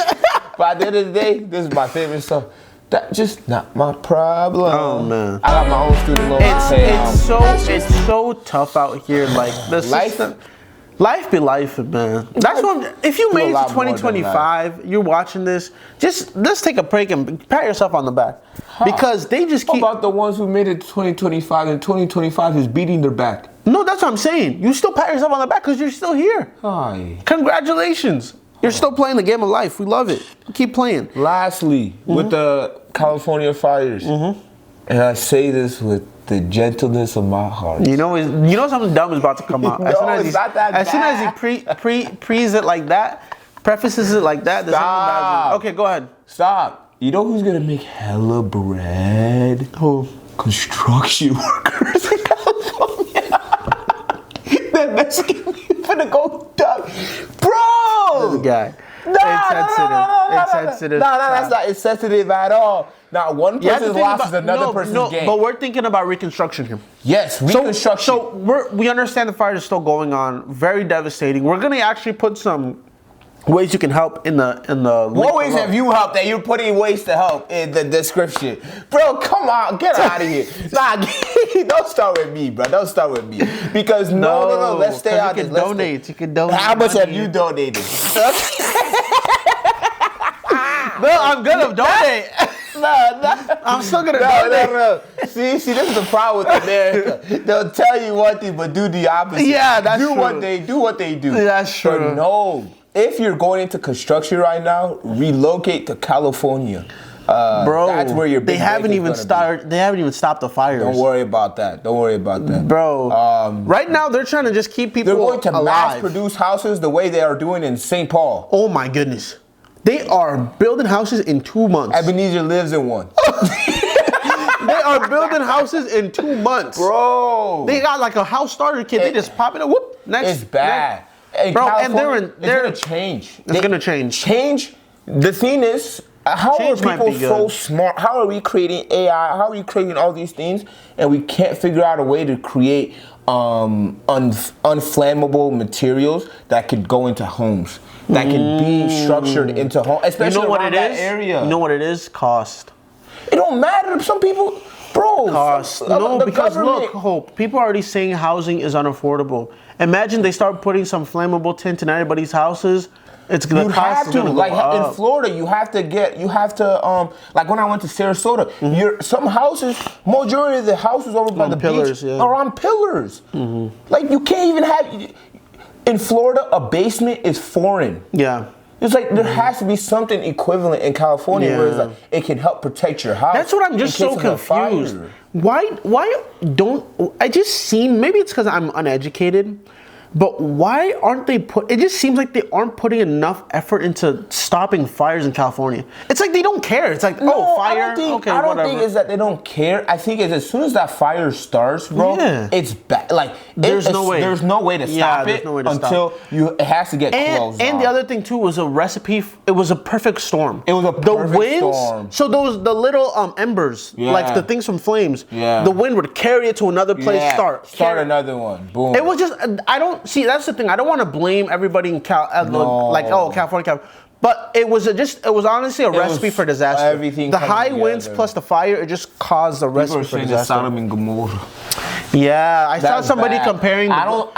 at the end of the day, this is my favorite stuff. That's just not my problem. Oh man, I got my own student loan. It's so tough out here. Like this life be life, man. That's what. If you made it to 2025, you're watching this. Just let's take a break and pat yourself on the back because they just keep. How about the ones who made it to 2025 and 2025 is beating their back? No, that's what I'm saying. You still pat yourself on the back because you're still here. Hi. Congratulations. You're still playing the game of life. We love it. Keep playing. Lastly, with the California fires, and I say this with the gentleness of my heart. You know something dumb is about to come out. As soon as he prees it like that, prefaces it like that, there's something bad. Okay, go ahead. Stop. You know who's gonna make hella bread? Who? Construction workers in California. That Mexican finna go dumb. Bro! This guy. It's sensitive. No, that's not insensitive at all. Not one person's loss is another person's gain. But we're thinking about reconstruction here. Yes, reconstruction. So we understand the fire is still going on. Very devastating. We're going to actually put some ways you can help in the What ways have you helped that you're putting ways to help in the description? Bro, come on, get out of here. Nah, don't start with me, bro. Don't start with me. Because no, let's stay out of this. You can donate. How much have you donated? No, I'm gonna donate. No. I'm still gonna donate. No. See, this is the problem with America. They'll tell you one thing, but do the opposite. Yeah, that's true. Do what they do. That's true. But no, if you're going into construction right now, relocate to California. Bro, that's where your big They haven't even stopped the fires. Don't worry about that. Bro, right now they're trying to just keep people alive. They're going to mass produce houses the way they are doing in St. Paul. Oh my goodness. They are building houses in 2 months. Ebenezer lives in one. They are building houses in 2 months. Bro. They got like a house starter kit. They just pop it up. Whoop. Next. It's bad. Bro, and they're it's going to change. It's going to change. Change. The thing is, how are people so smart? How are we creating AI? How are we creating all these things? And we can't figure out a way to create unflammable materials that could go into homes. That can be structured into homes, especially around that area. You know what it is? Cost. It don't matter. Some people, bro. Cost. Because look, Hope, people are already saying housing is unaffordable. Imagine they start putting some flammable tint in everybody's houses. It's gonna cost. Like in Florida, you have to like when I went to Sarasota, some houses, majority of the houses over by the beach are on pillars. Like you can't even have. In Florida, a basement is foreign. Yeah. It's like there has to be something equivalent in California where it's like it can help protect your house. That's what I'm just so confused. Why don't I just seem, maybe it's because I'm uneducated, but why aren't they it just seems like they aren't putting enough effort into stopping fires in California. It's like they don't care. It's like, fire. I don't think it's that they don't care. I think it's as soon as that fire starts, bro, it's bad. Like there's no way to stop it until it has to get closed. And the other thing too was a recipe. It was a perfect storm. It was a perfect storm. So the little embers, like the things from flames, the wind would carry it to another place. Start another one. Boom. It was just see, that's the thing. I don't want to blame everybody in California. But it was honestly a recipe for disaster. Everything. The high winds plus the fire, it just caused a recipe for disaster. Sodom and Gomorrah. Yeah, I saw somebody comparing. I don't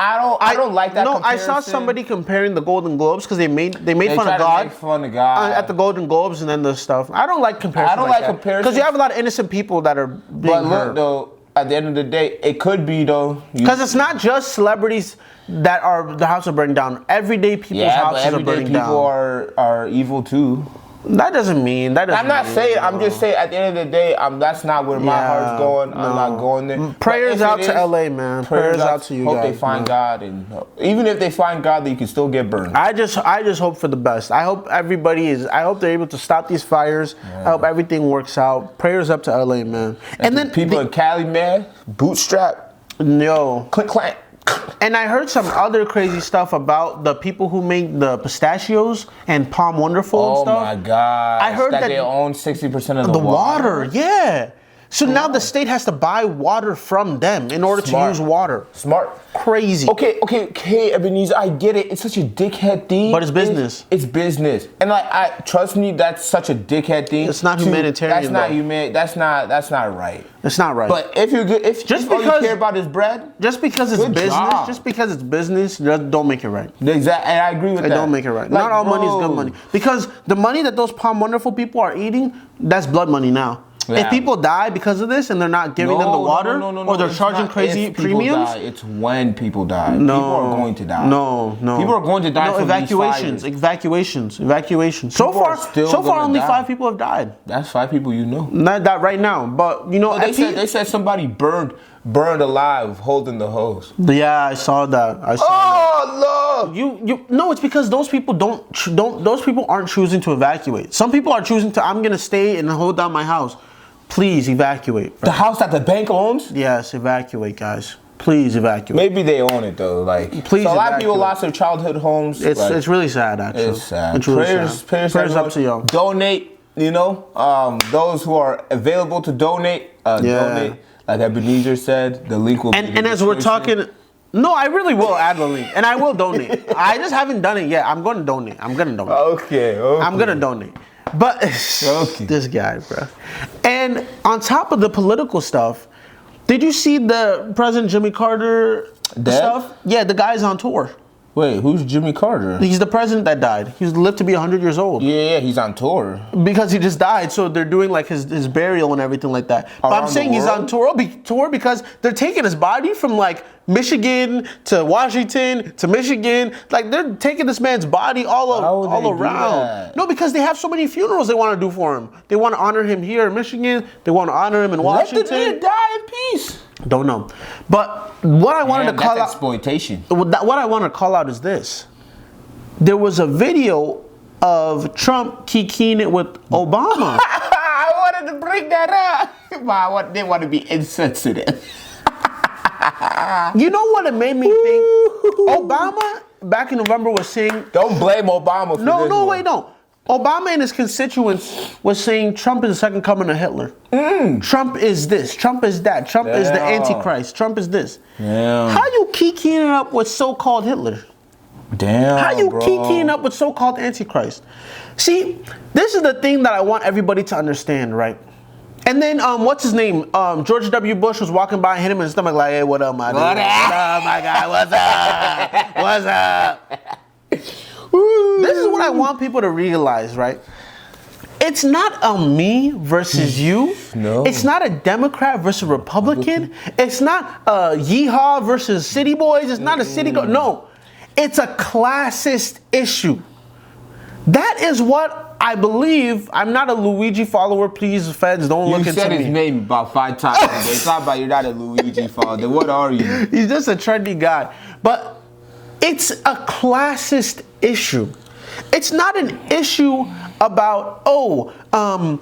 like that. No, I saw somebody comparing the Golden Globes because they made fun of God. Make fun of God at the Golden Globes and then the stuff. I don't like comparisons. I don't like comparisons because you have a lot of innocent people that are being hurt. Look though. At the end of the day, it could be though. Because it's not just celebrities that the house are burning down. Everyday people's houses are burning down. People are evil too. That doesn't mean. I'm not saying. I'm just saying. At the end of the day, that's not where my heart's going. I'm not going there. Prayers out to LA, man. Prayers out to you guys. Hope they find God, and even if they find God, then you can still get burned. I just hope for the best. I hope I hope they're able to stop these fires. I hope everything works out. Prayers up to LA, man. And then people in Cali, man, bootstrap. No. Click clank. And I heard some other crazy stuff about the people who make the pistachios and Palm Wonderful and stuff. Oh my God! I heard that they own 60% of the water. Yeah. So now the state has to buy water from them in order to use water. Smart. Crazy. Okay, Ebenezer, I get it. It's such a dickhead thing. But it's business. It's business. And like, trust me, that's such a dickhead thing. It's not humanitarian. That's not human. That's not right. It's not right. But if all you care about is bread, just because it's business, just don't make it right. Exactly. And I agree with that. Don't make it right. Like, not all money is good money. Because the money that those Palm Wonderful people are eating, that's blood money now. Yeah. If people die because of this and they're not giving them the water, or they're charging crazy premiums, it's when people die. People are going to die. No. People are going to die from evacuations. So far, only 5 people have died. That's 5 people you know. Not that right now, but they said somebody burned alive holding the hose. Yeah, I saw that. Oh no! No, it's because those people those people aren't choosing to evacuate. Some people are choosing to. I'm gonna stay and hold down my house. Please evacuate. Bro. The house that the bank owns? Yes, evacuate, guys. Please evacuate. Maybe they own it though. Like, please. So a lot of people lost their childhood homes. It's really sad, actually. It's sad. It's really sad. Prayers up to y'all. Donate. Those who are available to donate, donate. Like Ebenezer said, the link will be. And as we're talking. No, I really will add the link, and I will donate. I just haven't done it yet. I'm going to donate. Okay. I'm going to donate. But this guy, bro. And on top of the political stuff, did you see the President Jimmy Carter stuff? Yeah, the guy's on tour. Wait, who's Jimmy Carter? He's the president that died. He's lived to be 100 years old. Yeah, he's on tour. Because he just died, so they're doing like his burial and everything like that. But I'm saying he's on tour because they're taking his body from like Michigan to Washington to Michigan. Like they're taking this man's body all around. No, because they have so many funerals they want to do for him. They want to honor him here in Michigan. They want to honor him in Washington. Let the man die in peace. Don't know. But what I wanted to call out, exploitation. What I want to call out is this. There was a video of Trump kikiing it with Obama. I wanted to bring that up, but I didn't want to be insensitive. You know what it made me think? Obama back in November was saying... Don't blame Obama for this. No. Obama and his constituents was saying Trump is the second coming of Hitler. Trump is this. Trump is that. Trump is the Antichrist. Trump is this. Damn. How you kikiing it up with so-called Hitler? Damn, How you kikiing up with so-called Antichrist? See, this is the thing that I want everybody to understand, right? And then, what's his name? George W. Bush was walking by and hit him in the stomach like, hey, what up, my dude? What up, my guy? What's up? What's up? This is what I want people to realize, right? It's not a me versus you. No. It's not a Democrat versus Republican. It's not a yeehaw versus city boys. It's not a city girl. No. It's a classist issue. That is what I believe. I'm not a Luigi follower. Please, feds, don't look into me. You said his name about 5 times. It's not about you're not a Luigi follower. What are you? He's just a trendy guy. But it's a classist issue. It's not an issue about, I'm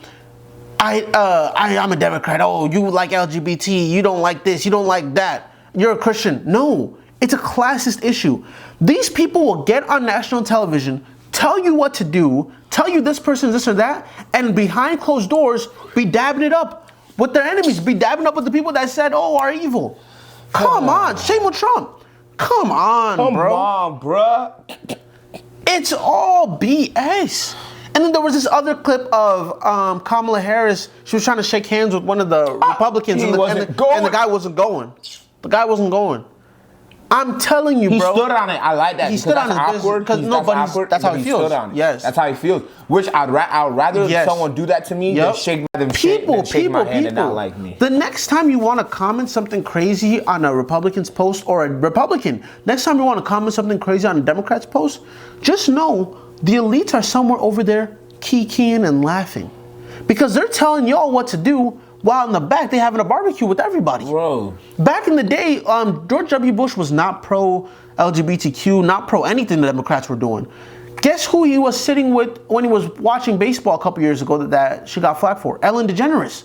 a Democrat. Oh, you like LGBT. You don't like this. You don't like that. You're a Christian. No, it's a classist issue. These people will get on national television, tell you what to do, tell you this person this or that, and behind closed doors, be dabbing it up with their enemies, be dabbing up with the people that said, oh, are evil. Come on, same with Trump. Come on, bro. It's all BS. And then there was this other clip of Kamala Harris. She was trying to shake hands with one of the Republicans, and the guy wasn't going. The guy wasn't going. I'm telling you, bro. He stood on it. I like that. He stood on it because that's how he feels. Yes, that's how he feels. Which I'd rather someone do that to me than shake my hand and not like me. The next time you want to comment something crazy on a Republican's post or a Republican, next time you want to comment something crazy on a Democrat's post, just know the elites are somewhere over there kikiing and laughing because they're telling y'all what to do. While in the back, they having a barbecue with everybody. Bro. Back in the day, George W. Bush was not pro-LGBTQ, not pro anything the Democrats were doing. Guess who he was sitting with when he was watching baseball a couple years ago that she got flack for? Ellen DeGeneres.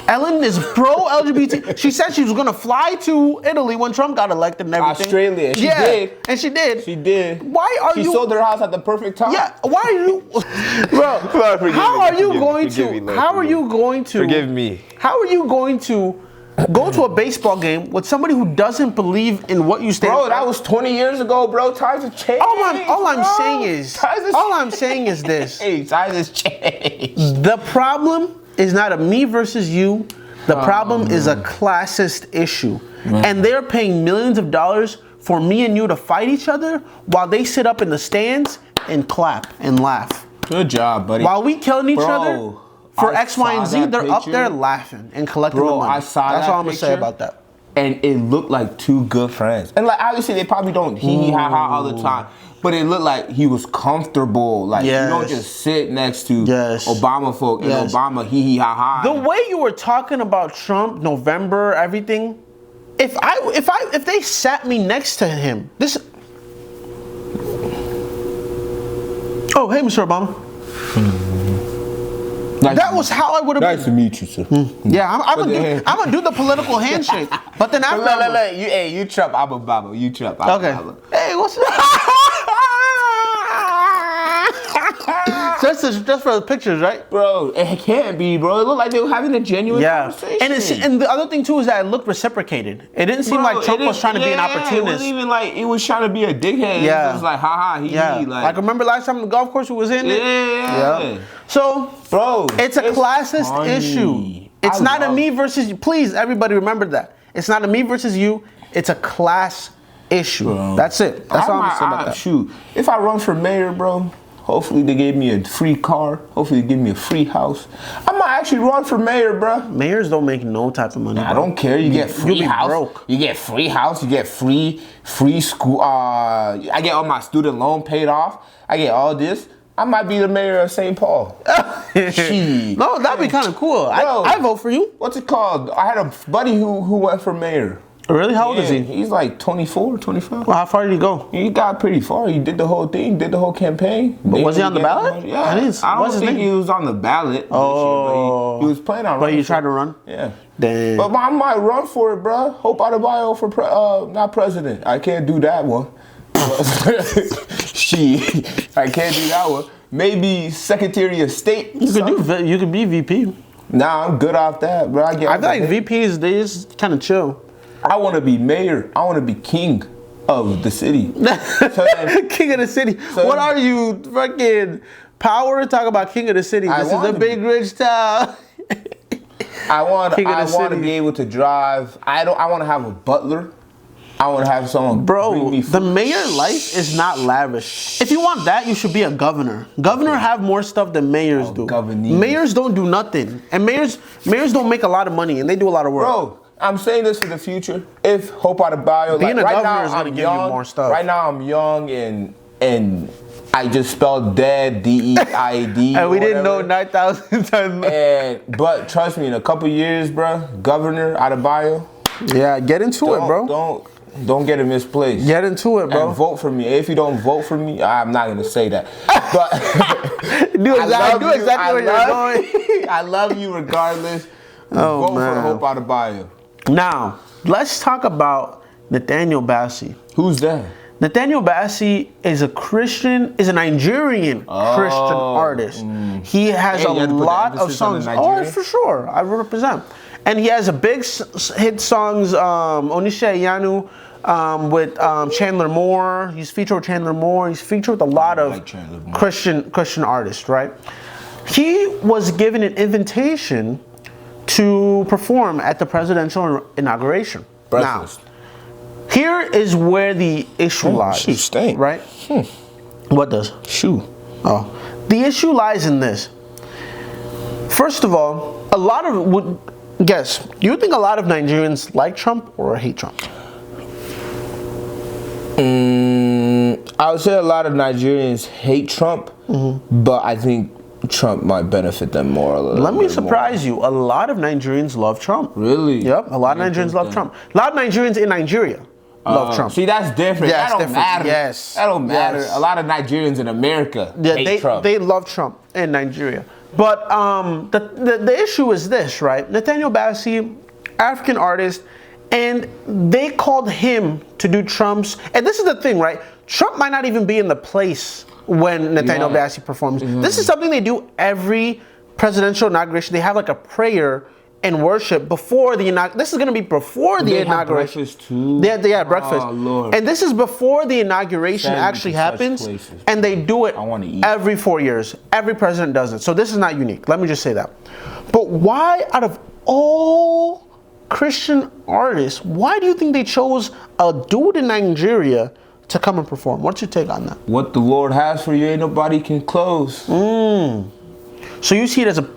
Ellen is pro-LGBT. She said she was going to fly to Italy when Trump got elected and everything. Australia. She did. And she did. She did. Why are you... She sold her house at the perfect time. Yeah. Why are you... Bro, how are you going to... Forgive me. How are you going to go to a baseball game with somebody who doesn't believe in what you stand for? Bro, that was 20 years ago, bro. Times have changed. All I'm saying is this. Hey, times has changed. The problem is not a me versus you. The problem is a classist issue. And they're paying millions of dollars for me and you to fight each other while they sit up in the stands and clap and laugh. Good job, buddy. While we killing each other for X, Y, and Z, they're up there laughing and collecting the money. That's all I'm going to say about that. And it looked like two good friends. And like obviously they probably don't hee-hee-ha-ha all the time. But it looked like he was comfortable. Like you don't just sit next to Obama folk and Obama hee-hee-ha-ha. The way you were talking about Trump, November, everything, if they sat me next to him, this... Oh, hey, Mr. Obama. That was how I would have been. Nice to meet you, sir. Yeah, I'm gonna do the political handshake. But then after... You Trump, I'm Obama. You Trump, I'm Obama. Hey, what's up? just for the pictures, right? Bro, it can't be, bro. It looked like they were having a genuine conversation. And the other thing too is that it looked reciprocated. It didn't seem like Trump was trying to be an opportunist. It wasn't even like it was trying to be a dickhead. Yeah. It was like, haha, he. Like remember last time the golf course we was in? Yeah. So, bro, it's a classist issue. It's not a me versus you. Please, everybody remember that. It's not a me versus you. It's a class issue. Bro. That's it. That's all I'm gonna say about that. Shoot, if I run for mayor, bro, hopefully they gave me a free car. Hopefully they give me a free house. I might actually run for mayor, bro. Mayors don't make no type of money. I don't care. You get free house. Broke. You get free house. You get free school. I get all my student loan paid off. I get all this. I might be the mayor of St. Paul. No, that'd be kind of cool. Bro, I vote for you. What's it called? I had a buddy who went for mayor. Really? How old is he? He's like 24, 25. Well, how far did he go? He got pretty far. He did the whole thing, did the whole campaign. But was he on the ballot? Yeah. I don't think he was on the ballot this year, but he was planning on running. But you tried to run? Yeah. Damn. But I might run for it, bro. Hope Adebayo for not president. I can't do that one. I can't do that one. Maybe Secretary of State. You could be VP. Nah, I'm good off that, bro. I feel like VPs, they just kind of chill. I want to be mayor. I want to be king of the city. King of the city. So what are you, fucking power? Talk about king of the city. This is a big rich town. I want to be able to drive. I want to have a butler. I want to have someone bring me food. The mayor life is not lavish. If you want that, you should be a governor. Governor have more stuff than mayors do. Mayors don't do nothing. And mayors don't make a lot of money, and they do a lot of work. Bro, I'm saying this for the future. If Hope Adebayo, being a governor is going to give you more stuff. Right now, I'm young and I just spelled dead, D-E-I-D. And we didn't know 9,000 times. But trust me, in a couple years, bro, Governor Adebayo. Yeah, get into it, bro. Don't get it misplaced. Get into it, bro. And vote for me. If you don't vote for me, I'm not gonna say that. But do exactly where you're going. I love you regardless. Vote for Hope Adebayo. Now, let's talk about Nathaniel Bassey. Who's that? Nathaniel Bassey is a Nigerian Christian artist. He has a lot of songs. Oh, for sure. I represent. And he has a big hit songs, Onisha Yanu, with Chandler Moore. He's featured with Chandler Moore. He's featured with a lot of Christian artists, right? He was given an invitation to perform at the presidential inauguration. Breakfast. Now, here is where the issue lies. Shoe stink. Right? What does? Shoe. Oh. The issue lies in this. First of all, do you think a lot of Nigerians like Trump or hate Trump? I would say a lot of Nigerians hate Trump, but I think Trump might benefit them more. Let me surprise you. A lot of Nigerians love Trump. Really? Yep. A lot of Nigerians love Trump. A lot of Nigerians in Nigeria love Trump. See, that's different. Yeah, that don't matter. Yes. That don't matter. Yes. A lot of Nigerians in America hate Trump. They love Trump in Nigeria. But the issue is this, right? Nathaniel Bassey, African artist, and they called him to do Trump's. And this is the thing, right? Trump might not even be in the place when Nathaniel Bassey performs. This is something they do every presidential inauguration. They have like a prayer and worship before the inauguration. This is going to be before the inauguration. Breakfast too? They had breakfast. Oh, Lord. And this is before the inauguration actually happens. And they do it every 4 years. Every president does it. So this is not unique. Let me just say that. But why, out of all Christian artists, why do you think they chose a dude in Nigeria to come and perform? What's your take on that? What the Lord has for you, ain't nobody can close. So you see it as an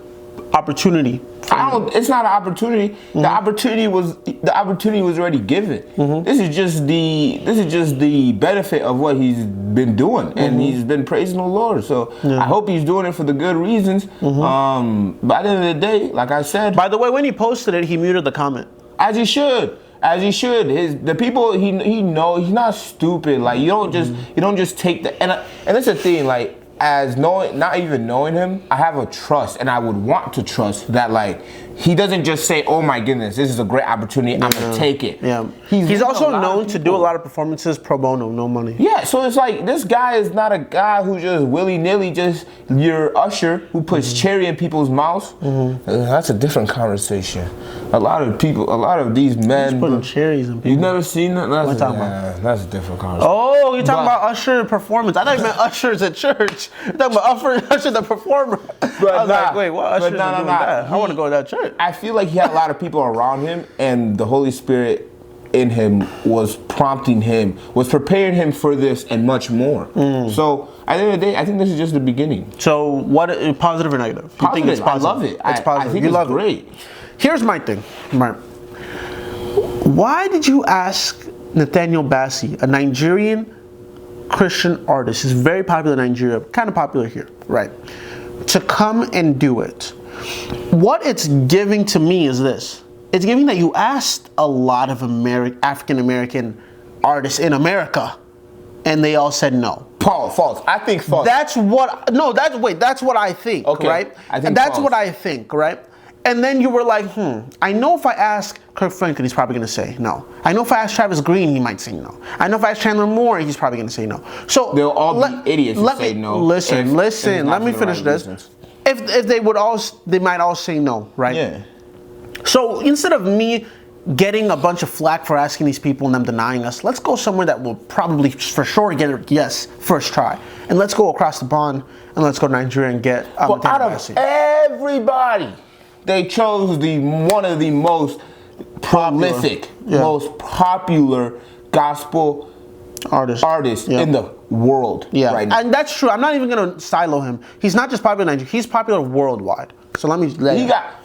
opportunity? It's not an opportunity. The opportunity was already given. This is just the benefit of what he's been doing, and he's been praising the Lord. So I hope he's doing it for the good reasons. But at the end of the day, like I said. By the way, when he posted it, he muted the comment. As he should. As he should. The people he knows, he's not stupid. Like you don't just take the and that's the thing. Like not even knowing him, I have a trust, and I would want to trust that like he doesn't just say, "Oh my goodness, this is a great opportunity. I'm gonna take it." Yeah. He's also known to do a lot of performances pro bono, no money. Yeah, so it's like this guy is not a guy who just willy-nilly just your usher who puts cherry in people's mouths. That's a different conversation. A lot of these men He's putting cherries in people. You've never seen that? What talking about? That's a different conversation. Oh, you're talking about usher performance. I thought you meant ushers at church. You're talking about usher the performer. But I was like, wait, what ushers are doing that? I want to go to that church. I feel like he had a lot of people around him, and the Holy Spirit in him was prompting him, was preparing him for this and much more. So at the end of the day, I think this is just the beginning. So what, positive or negative? Positive. You think it's positive? I love it. It's positive. I think you it's love great. It. Here's my thing, Mark. Why did you ask Nathaniel Bassey, a Nigerian Christian artist, he's very popular in Nigeria, kind of popular here, right, to come and do it? What it's giving to me is this. It's giving that you asked a lot of African American artists in America, and they all said no. False. I think false. That's what I think, okay. Right? I think and that's false. what I think, right? And then you were like, I know if I ask Kirk Franklin, he's probably going to say no. I know if I ask Travis Green, he might say no. I know if I ask Chandler Moore, he's probably going to say no. So they'll all be idiots who say no. Listen. Let me finish this. If they would all, they might all say no, right? Yeah. So instead of me getting a bunch of flack for asking these people and them denying us, let's go somewhere that will probably for sure get a yes first try, and let's go across the pond and let's go to Nigeria and get. Well, out of everybody, they chose one of the most prolific, most popular gospel artists in the world right now. And that's true. I'm not even going to silo him. He's not just popular in Nigeria. He's popular worldwide. So let me.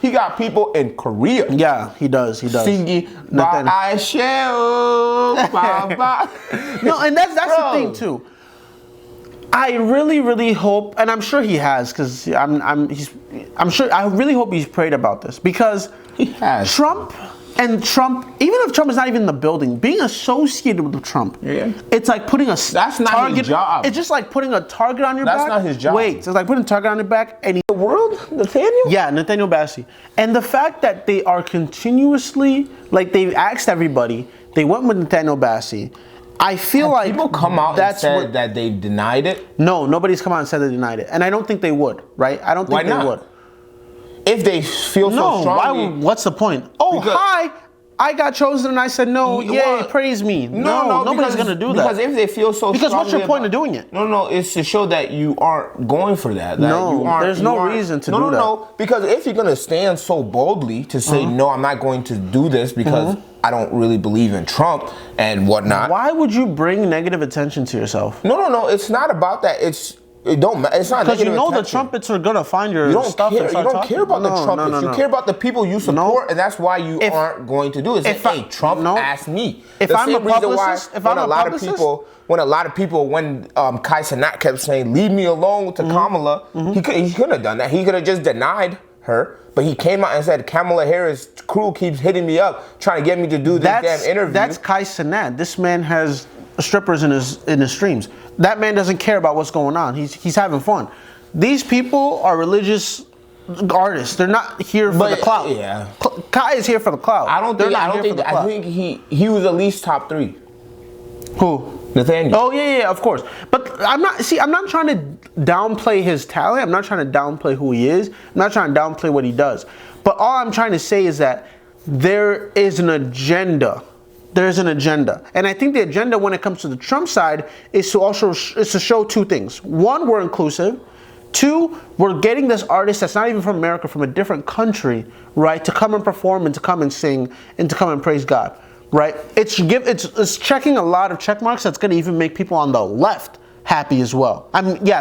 He got people in Korea. Yeah, he does. Singing, but I shall. No, and that's the thing too. I really hope, and I'm sure he has, because I really hope he's prayed about this, because he has. Trump, even if Trump is not even in the building, being associated with Trump, it's like putting a that's not his job. It's just like putting a target on your back. That's not his job. Wait, it's like putting a target on your back, and the world, Nathaniel? Yeah, Nathaniel Bassey. And the fact that they are continuously, like they've asked everybody, they went with Nathaniel Bassey. I feel like people come out and said that they denied it. No, nobody's come out and said they denied it, and I don't think they would. Right? I don't think they would. If they feel so strongly. What's the point? Oh, hi! I got chosen and I said no. Yay! Praise me. No, nobody's gonna do that. Because if they feel so strongly. Because what's your point of doing it? No, it's to show that you aren't going for that. There's no reason to do that. No, because if you're gonna stand so boldly to say no, I'm not going to do this because I don't really believe in Trump and whatnot. Why would you bring negative attention to yourself? No. It's not about that. It's not because you know the trumpets are gonna find your stuff. You don't care about the trumpets. You care about the people you support, and that's why you aren't going to do it. Hey, Trump asked me. If I'm a publicist, when a lot of people, when Kai Cenat kept saying, "Leave me alone with the Kamala," he couldn't have done that. He could have just denied her. But he came out and said, Kamala Harris' crew keeps hitting me up, trying to get me to do this damn interview. That's Kai Cenat. This man has strippers in his streams. That man doesn't care about what's going on. He's having fun. These people are religious artists. They're not here for the clout. Yeah. Kai is here for the clout. I think he was at least top 3. Who? Nathaniel. Oh yeah, of course. But I'm not trying to downplay his talent. I'm not trying to downplay who he is. I'm not trying to downplay what he does. But all I'm trying to say is that there is an agenda. There's an agenda. And I think the agenda when it comes to the Trump side is to show two things. One, we're inclusive. Two, we're getting this artist that's not even from America, from a different country, right, to come and perform and to come and sing and to come and praise God. Right? It's checking a lot of check marks that's going to even make people on the left happy as well.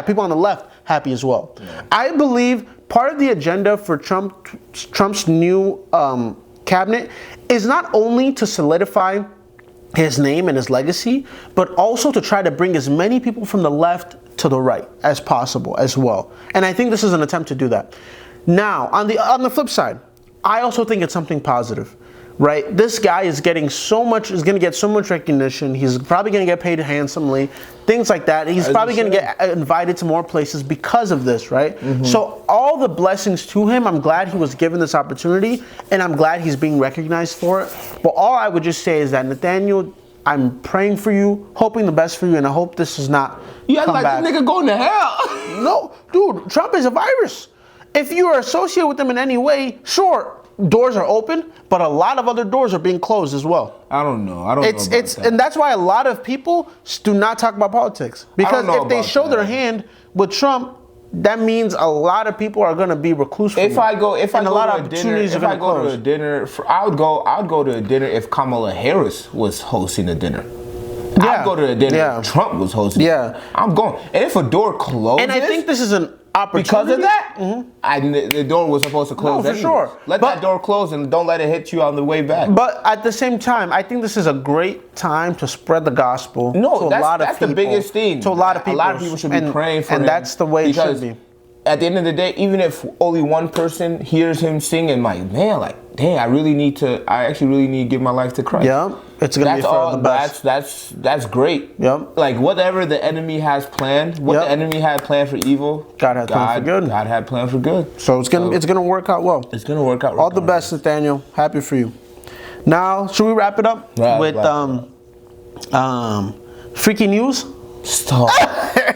People on the left happy as well. Yeah. I believe part of the agenda for Trump's new cabinet is not only to solidify his name and his legacy, but also to try to bring as many people from the left to the right as possible as well. And I think this is an attempt to do that. Now, on the flip side, I also think it's something positive. right? This guy is getting so much, is going to get so much recognition. He's probably going to get paid handsomely, things like that. He's probably going to get invited to more places because of this, right? So all the blessings to him. I'm glad he was given this opportunity, and I'm glad he's being recognized for it. But all I would just say is that, Nathaniel, I'm praying for you, hoping the best for you, and I hope this is not. Yeah, like back. This nigga going to hell. No, dude, Trump is a virus. If you are associated with him in any way, sure, doors are open, but a lot of other doors are being closed as well. I don't know. I don't know about that. And that's why a lot of people do not talk about politics. Because if they show their hand with Trump, that means a lot of people are going to be recluse from If I go to a dinner, I would go to a dinner if Kamala Harris was hosting a dinner. I'd go to a dinner if Trump was hosting. Yeah. I'm going. And if a door closes, and I think this is an opportunity. Because of that, the door was supposed to close. No, for sure. Let that door close and don't let it hit you on the way back. But at the same time, I think this is a great time to spread the gospel. No, to a lot of people. That's the biggest thing. To a lot of people. A lot of people should be praying for him. And that's the way it should be. At the end of the day, even if only one person hears him sing and like, man, like, dang, I actually really need to give my life to Christ. Yeah, it's gonna be for the best. That's great. Yep. Like whatever the enemy has planned, the enemy had planned for evil, God had planned for good. God had planned for good. So it's gonna work out well. It's gonna work out. All the best, Nathaniel. Happy for you. Now, should we wrap it up with freaky news? Stop.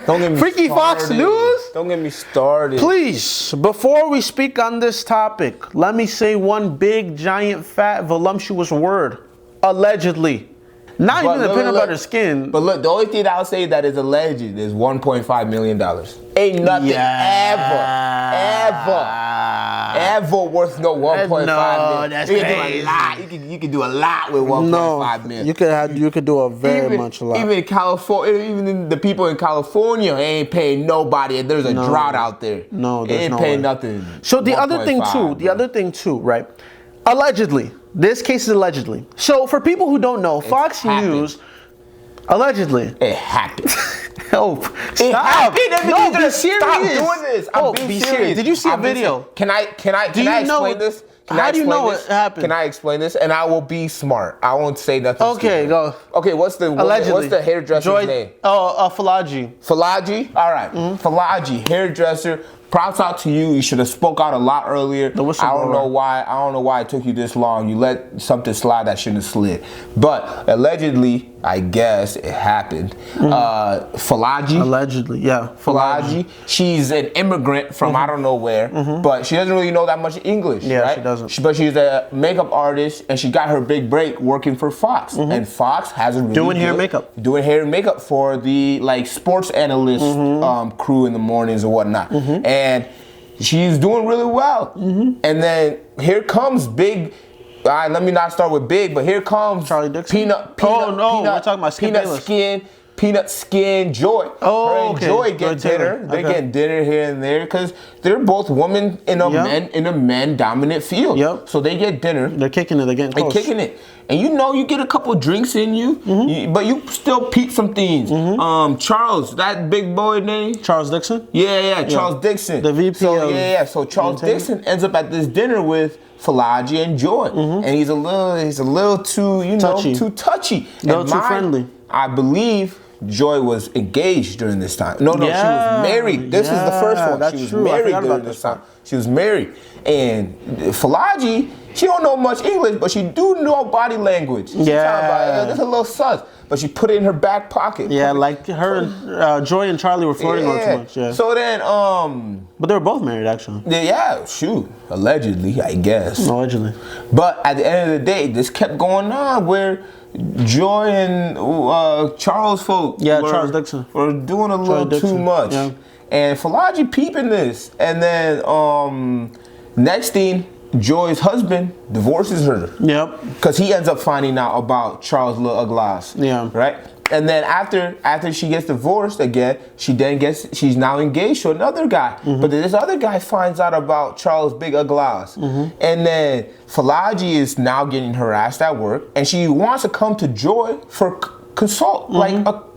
Don't get me Freaky started. Fox News? Don't get me started. Please, before we speak on this topic, let me say one big, giant, fat, voluptuous word. Allegedly. Not even the peanut butter skin. But look, the only thing I'll say that is alleged is $1.5 million. Ain't nothing ever worth no 1.5 million. No, that's you crazy. Can do a lot. You can do a lot with 1.5 million. You could do a very much a lot. Even in California, even the people in California ain't paying nobody. There's a drought out there. No, they ain't paying nothing. So the other thing too, right? Allegedly. This case is allegedly. So for people who don't know, Fox News, allegedly. It happened. Help. It happened. No, be serious. Stop doing this. I'm being serious. Did you see a video? Can I explain this? How do you know it happened? Can I explain this? And I will be smart. I won't say nothing. Okay, go. Okay, what's the hairdresser's name? Falaji. Falaji? All right. Falaji, hairdresser. Props out to you. You should have spoke out a lot earlier. I don't know why it took you this long. You let something slide that shouldn't have slid. But allegedly, I guess it happened. Falaji. Allegedly, yeah. Falaji. She's an immigrant from I don't know where, but she doesn't really know that much English. Yeah, right? she doesn't. But she's a makeup artist, and she got her big break working for Fox. And Fox has a really doing hair and makeup for the sports analyst crew in the mornings or whatnot. And she's doing really well. And then here comes big. All right, let me not start with big, but here comes Charlie Dixon. Peanut, we're talking about Peanut Skin Joy. Oh, her and Joy get dinner. They're getting dinner here and there because they're both women in a men dominant field. Yep. So they get dinner. They're kicking it. They're getting close. They're kicking it. And you get a couple drinks in you, but you still peep some things. Charles, that big boy name? Charles Dixon? Yeah, Charles Dixon. The VP So Charles Dixon ends up at this dinner with Falaji and Joy. And he's a little too, too touchy. A little too friendly. I believe Joy was engaged during this time. No, she was married. This is the first one. She was married during this time. She was married. And Falaji, she don't know much English, but she do know body language. She's talking about, there's a little sus, but she put it in her back pocket. Yeah, like her and Joy and Charlie were flirting on too much. Yeah. So then, but they were both married actually. Yeah, shoot, allegedly, I guess. Allegedly. But at the end of the day, this kept going on where Joy and Charles folk Charles Dixon were doing a little too much. Yeah. And Falaji peeping this. And then next thing, Joy's husband divorces her. Yep. Because he ends up finding out about Charles' little uglass. Yeah. Right? And then after she gets divorced again, she's now engaged to another guy. But then this other guy finds out about Charles' big uglass. And then Falaji is now getting harassed at work, and she wants to come to Joy for consult,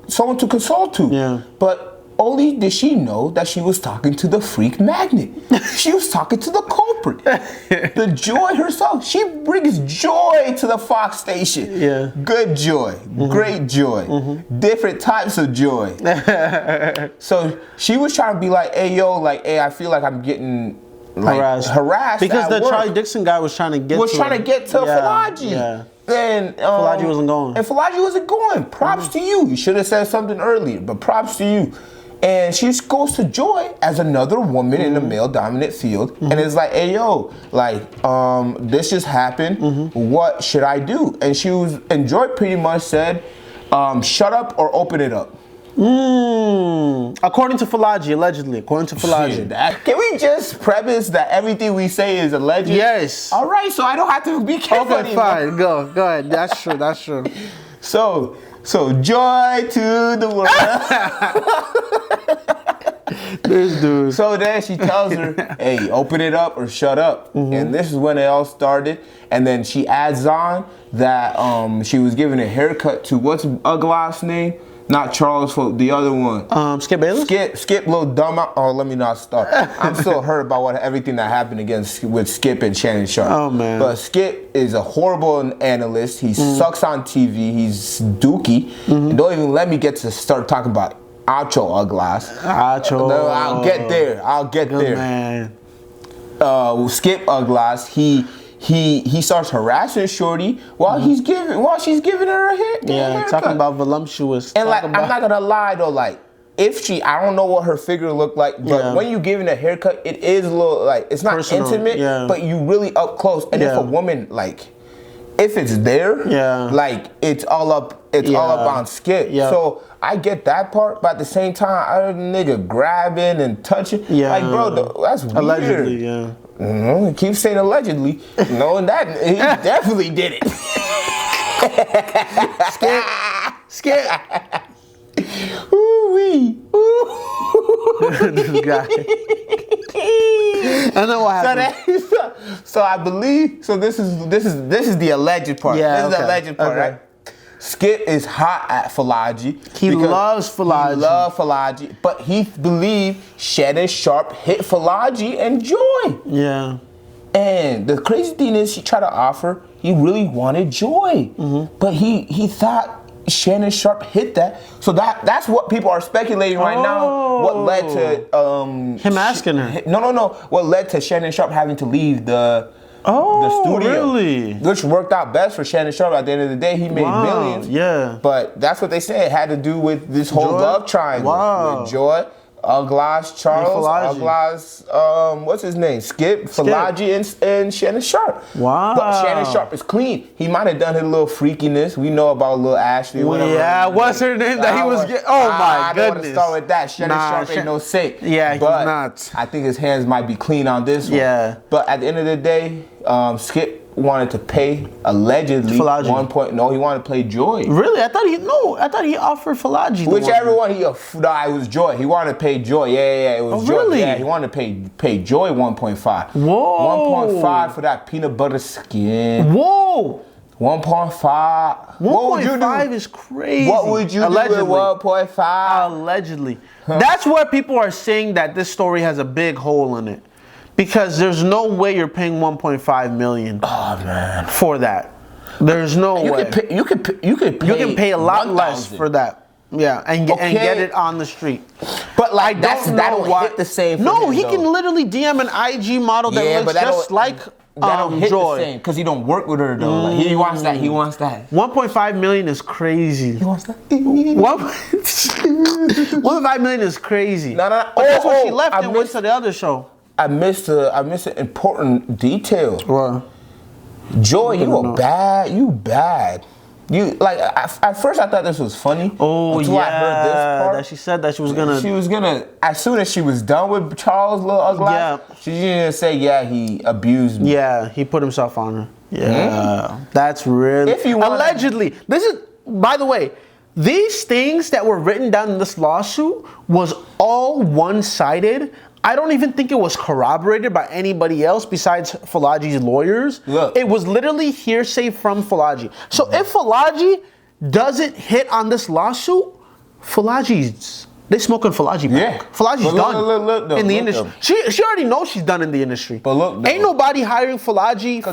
someone to consult to. Yeah. But only did she know that she was talking to the freak magnet. She was talking to the culprit. The joy herself. She brings joy to the Fox station. Yeah. Good joy. Great joy. Different types of joy. So she was trying to be like, hey, yo, like, hey, I feel like I'm getting harassed because the work. Charlie Dixon guy was trying to get to Falaji. Yeah. And Falaji wasn't going. And Falaji wasn't going. Props to you. You should have said something earlier, but props to you. And she goes to Joy as another woman in a male-dominant field, and it's like, hey, yo, like, this just happened. What should I do? And Joy pretty much said, shut up or open it up. According to Falaji, allegedly. According to Falaji. Can we just premise that everything we say is alleged? Yes. All right, so I don't have to be careful Okay, anymore. fine. Go ahead. That's true. That's true. So joy to the world. This dude. So then she tells her, hey, open it up or shut up. And this is when it all started. And then she adds on that she was giving a haircut to, what's Ugla's name? Not Charles, the other one. Skip Bayless? Skip, little dumb. Oh, let me not start. I'm still hurt about everything that happened with Skip and Shannon Sharp. Oh, man. But Skip is a horrible analyst. He sucks on TV. He's dookie. And don't even let me get to start talking about Acho Uglas. Acho. No, I'll get there. Good there. Man. Skip Uglas, he starts harassing Shorty while she's giving her a haircut. Yeah, talking about voluptuous. And like, I'm not gonna lie though, like, I don't know what her figure looked like, but when you giving a haircut, it is a little, like, it's not personal, intimate, but you really up close. And if a woman, like, if it's there, like, it's all up on Skip. So I get that part, but at the same time, I nigga grabbing and touching, like, bro, that's weird. Allegedly, yeah. Keep saying allegedly, knowing that he definitely did it. Skip. Ooh-wee. This guy. I know what happened. So I believe. So this is the alleged part. Yeah, this is the alleged part, right? Skip is hot at Falaji. He loves Falaji. But he believed Shannon Sharp hit Falaji and Joy. Yeah. And the crazy thing is, he tried to offer, he really wanted Joy. But he thought Shannon Sharp hit that. So that's what people are speculating right now. What led to him asking her. No. What led to Shannon Sharp having to leave the studio. Really? Which worked out best for Shannon Sharp. At the end of the day, he made millions. Yeah. But that's what they said. It had to do with this whole love triangle. With Joy, Uglas, Charles, Uglas, what's his name? Skip, Falaji, and Shannon Sharp. Wow. But Shannon Sharp is clean. He might have done his little freakiness. We know about little Ashley. Whatever. Yeah, what's her name that he was getting? Oh my goodness. I don't want to start with that. Shannon Sharp ain't no saint. Yeah, he's not. I think his hands might be clean on this one. Yeah. But at the end of the day, Skip wanted to pay allegedly Falaji. he wanted to pay Joy. Really? I thought he offered Falaji. Whichever one it was Joy. He wanted to pay Joy. Yeah, it was Joy. Really? Yeah, he wanted to pay Joy 1.5. Whoa. 1.5 for that peanut butter skin. Whoa. 1.5. 1.5 is crazy. What would you do with 1.5? Allegedly. That's where people are saying that this story has a big hole in it. Because there's no way you're paying 1.5 million for that. There's no way. You could pay a lot less for that. Yeah, and get it on the street. But like that don't hit the same. No, he can literally DM an IG model that looks just like that don't hit Joy. the same because he don't work with her though. Like, he wants that. 1.5 million is crazy. He wants that. 1.5 million is crazy. No. That's why she left and went to the other show. I missed an important detail. What? Joy, you bad. You like at first I thought this was funny. Oh until I heard this part. That she said that she was gonna. She was gonna as soon as she was done with Charles Little Ugly. Yeah. She didn't say he abused me. Yeah, he put himself on her. Yeah, that's really. If you allegedly, this is. By the way, these things that were written down in this lawsuit was all one-sided. I don't even think it was corroborated by anybody else besides Falaji's lawyers. Look. It was literally hearsay from Falaji. So if Falaji doesn't hit on this lawsuit, Falaji's They smoking Falaji back. Yeah. Falaji's done look, in the industry. She already knows she's done in the industry. But look, ain't nobody hiring Falaji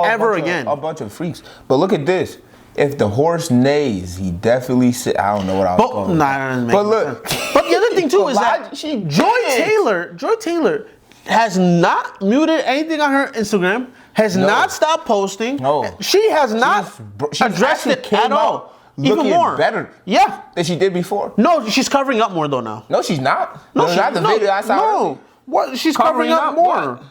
ever again. A bunch of freaks. But look at this. If the horse neighs, he definitely sit. I don't know what I was calling. But look. But the other thing too is that Joy Taylor has not muted anything on her Instagram. Has not stopped posting. No. She has not addressed it at all. Even more better. Yeah. Than she did before. No, she's covering up more though now. No, she's not. No, not the video I saw. No. What? She's covering up more. What?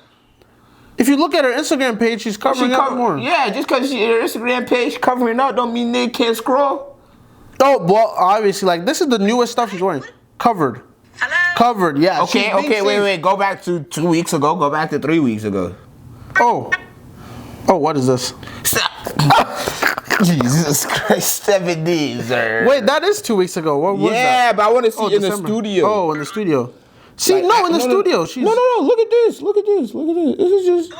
If you look at her Instagram page, she's covering up more. Yeah, just because her Instagram page covering up don't mean they can't scroll. Oh, well, obviously, like, this is the newest stuff she's wearing. Covered. Hello? Covered, yeah. Okay, wait. Go back to 2 weeks ago. Go back to 3 weeks ago. Oh, what is this? Jesus Christ, 7 days, sir. Wait, that is 2 weeks ago. What was that? Yeah, but I want to see in December. the studio. Oh, in the studio. See, in the studio. She's No. Look at this. This is just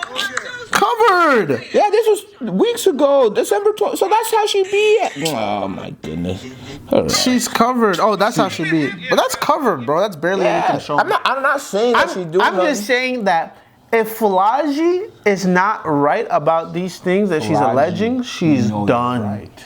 covered. Yeah, this was weeks ago, December 12th. So that's how she be at. Oh my goodness. Right. She's covered. Oh, that's how she be. But that's covered, bro. That's barely anything shown. I'm not saying that she's doing. I'm just saying that if Falaji is not right about these things that she's alleging, she's done. Right.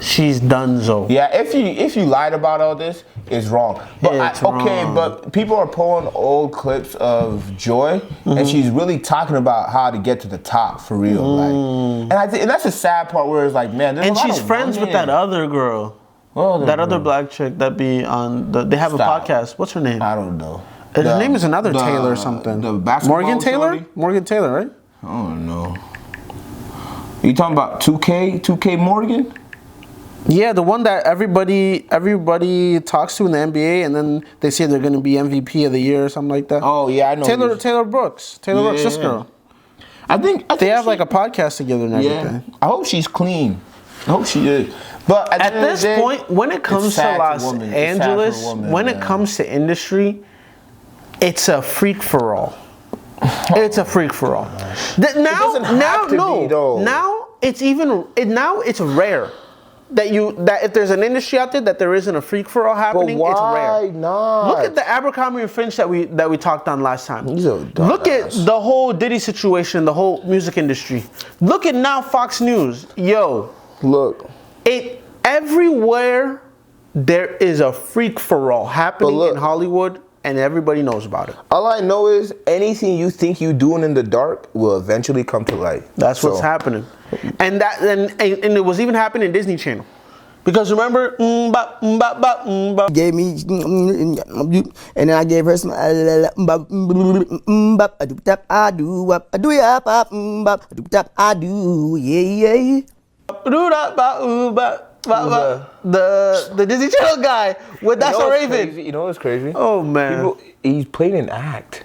She's donezo. Yeah, if you lied about all this, it's wrong. But wrong. But people are pulling old clips of Joy, and she's really talking about how to get to the top for real. Like, and that's a sad part where it's like, man, there's and she's friends with that other girl, other black chick that be on they have a podcast. What's her name? I don't know. Her name is another Taylor or something. The basketball Morgan Taylor? story? Morgan Taylor, right? I don't know. You talking about 2K Morgan? Yeah, the one that everybody talks to in the NBA, and then they say they're going to be MVP of the year or something like that. Oh yeah, I know. Taylor Brooks, this girl. I think they have like a podcast together and everything. Yeah. I hope she's clean. I hope she is. But at this point, when it comes to Los Angeles, when it comes to industry, it's a freak for all. It's a freak for all. Now it's rare. That if there's an industry out there that there isn't a freak for all happening, but it's rare. Not? Look at the Abercrombie and Finch that we talked on last time. Look at the whole Diddy situation, the whole music industry. Look at now Fox News. Yo, look. Everywhere there is a freak for all happening in Hollywood, and everybody knows about it. All I know is anything you think you're doing in the dark will eventually come to light. That's what's happening. And it was even happening in Disney Channel. Because remember, gave me, and then I gave her some, the Disney Channel guy with That's So Raven. You know what's crazy? Oh man, he's played an act.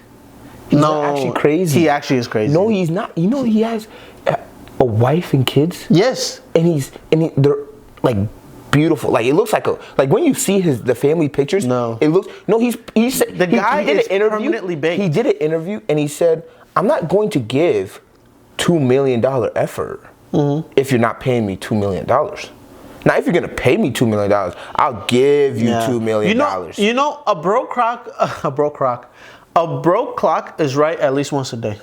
He's not actually crazy. He actually is crazy. No, he's not. You know, he has a wife and kids. Yes, and they're like beautiful. Like it looks like when you see the family pictures. No, it looks he said the guy is permanently baked. He did an interview and he said, "I'm not going to give $2 million effort if you're not paying me $2 million." Now, if you're gonna pay me $2 million, I'll give you $2 million. You know, a broke clock is right at least once a day.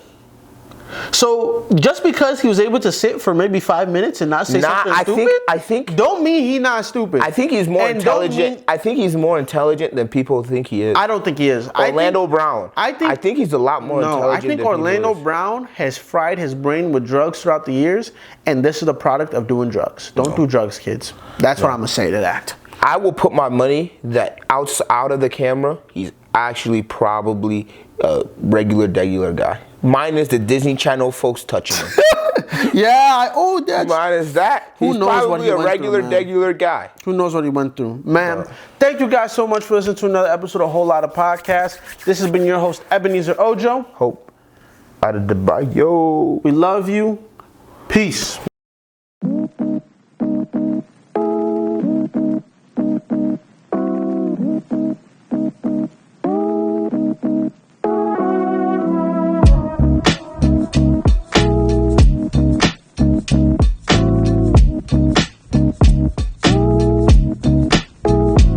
So just because he was able to sit for maybe 5 minutes and not say something stupid, I think don't mean he's not stupid. I think he's more intelligent. I think he's more intelligent than people think he is. I don't think he is. Orlando Brown. I think he's a lot more intelligent. I think Orlando Brown has fried his brain with drugs throughout the years, and this is the product of doing drugs. Don't do drugs, kids. That's what I'm gonna say to that. I will put my money that out of the camera, he's actually probably a regular guy. Minus the Disney Channel folks touching him. Minus that. He's probably a regular guy. Who knows what he went through? Man, thank you guys so much for listening to another episode of Whole Lotta Podcast. This has been your host, Ebenezer Ojo. Hope out of the bio. We love you. Peace.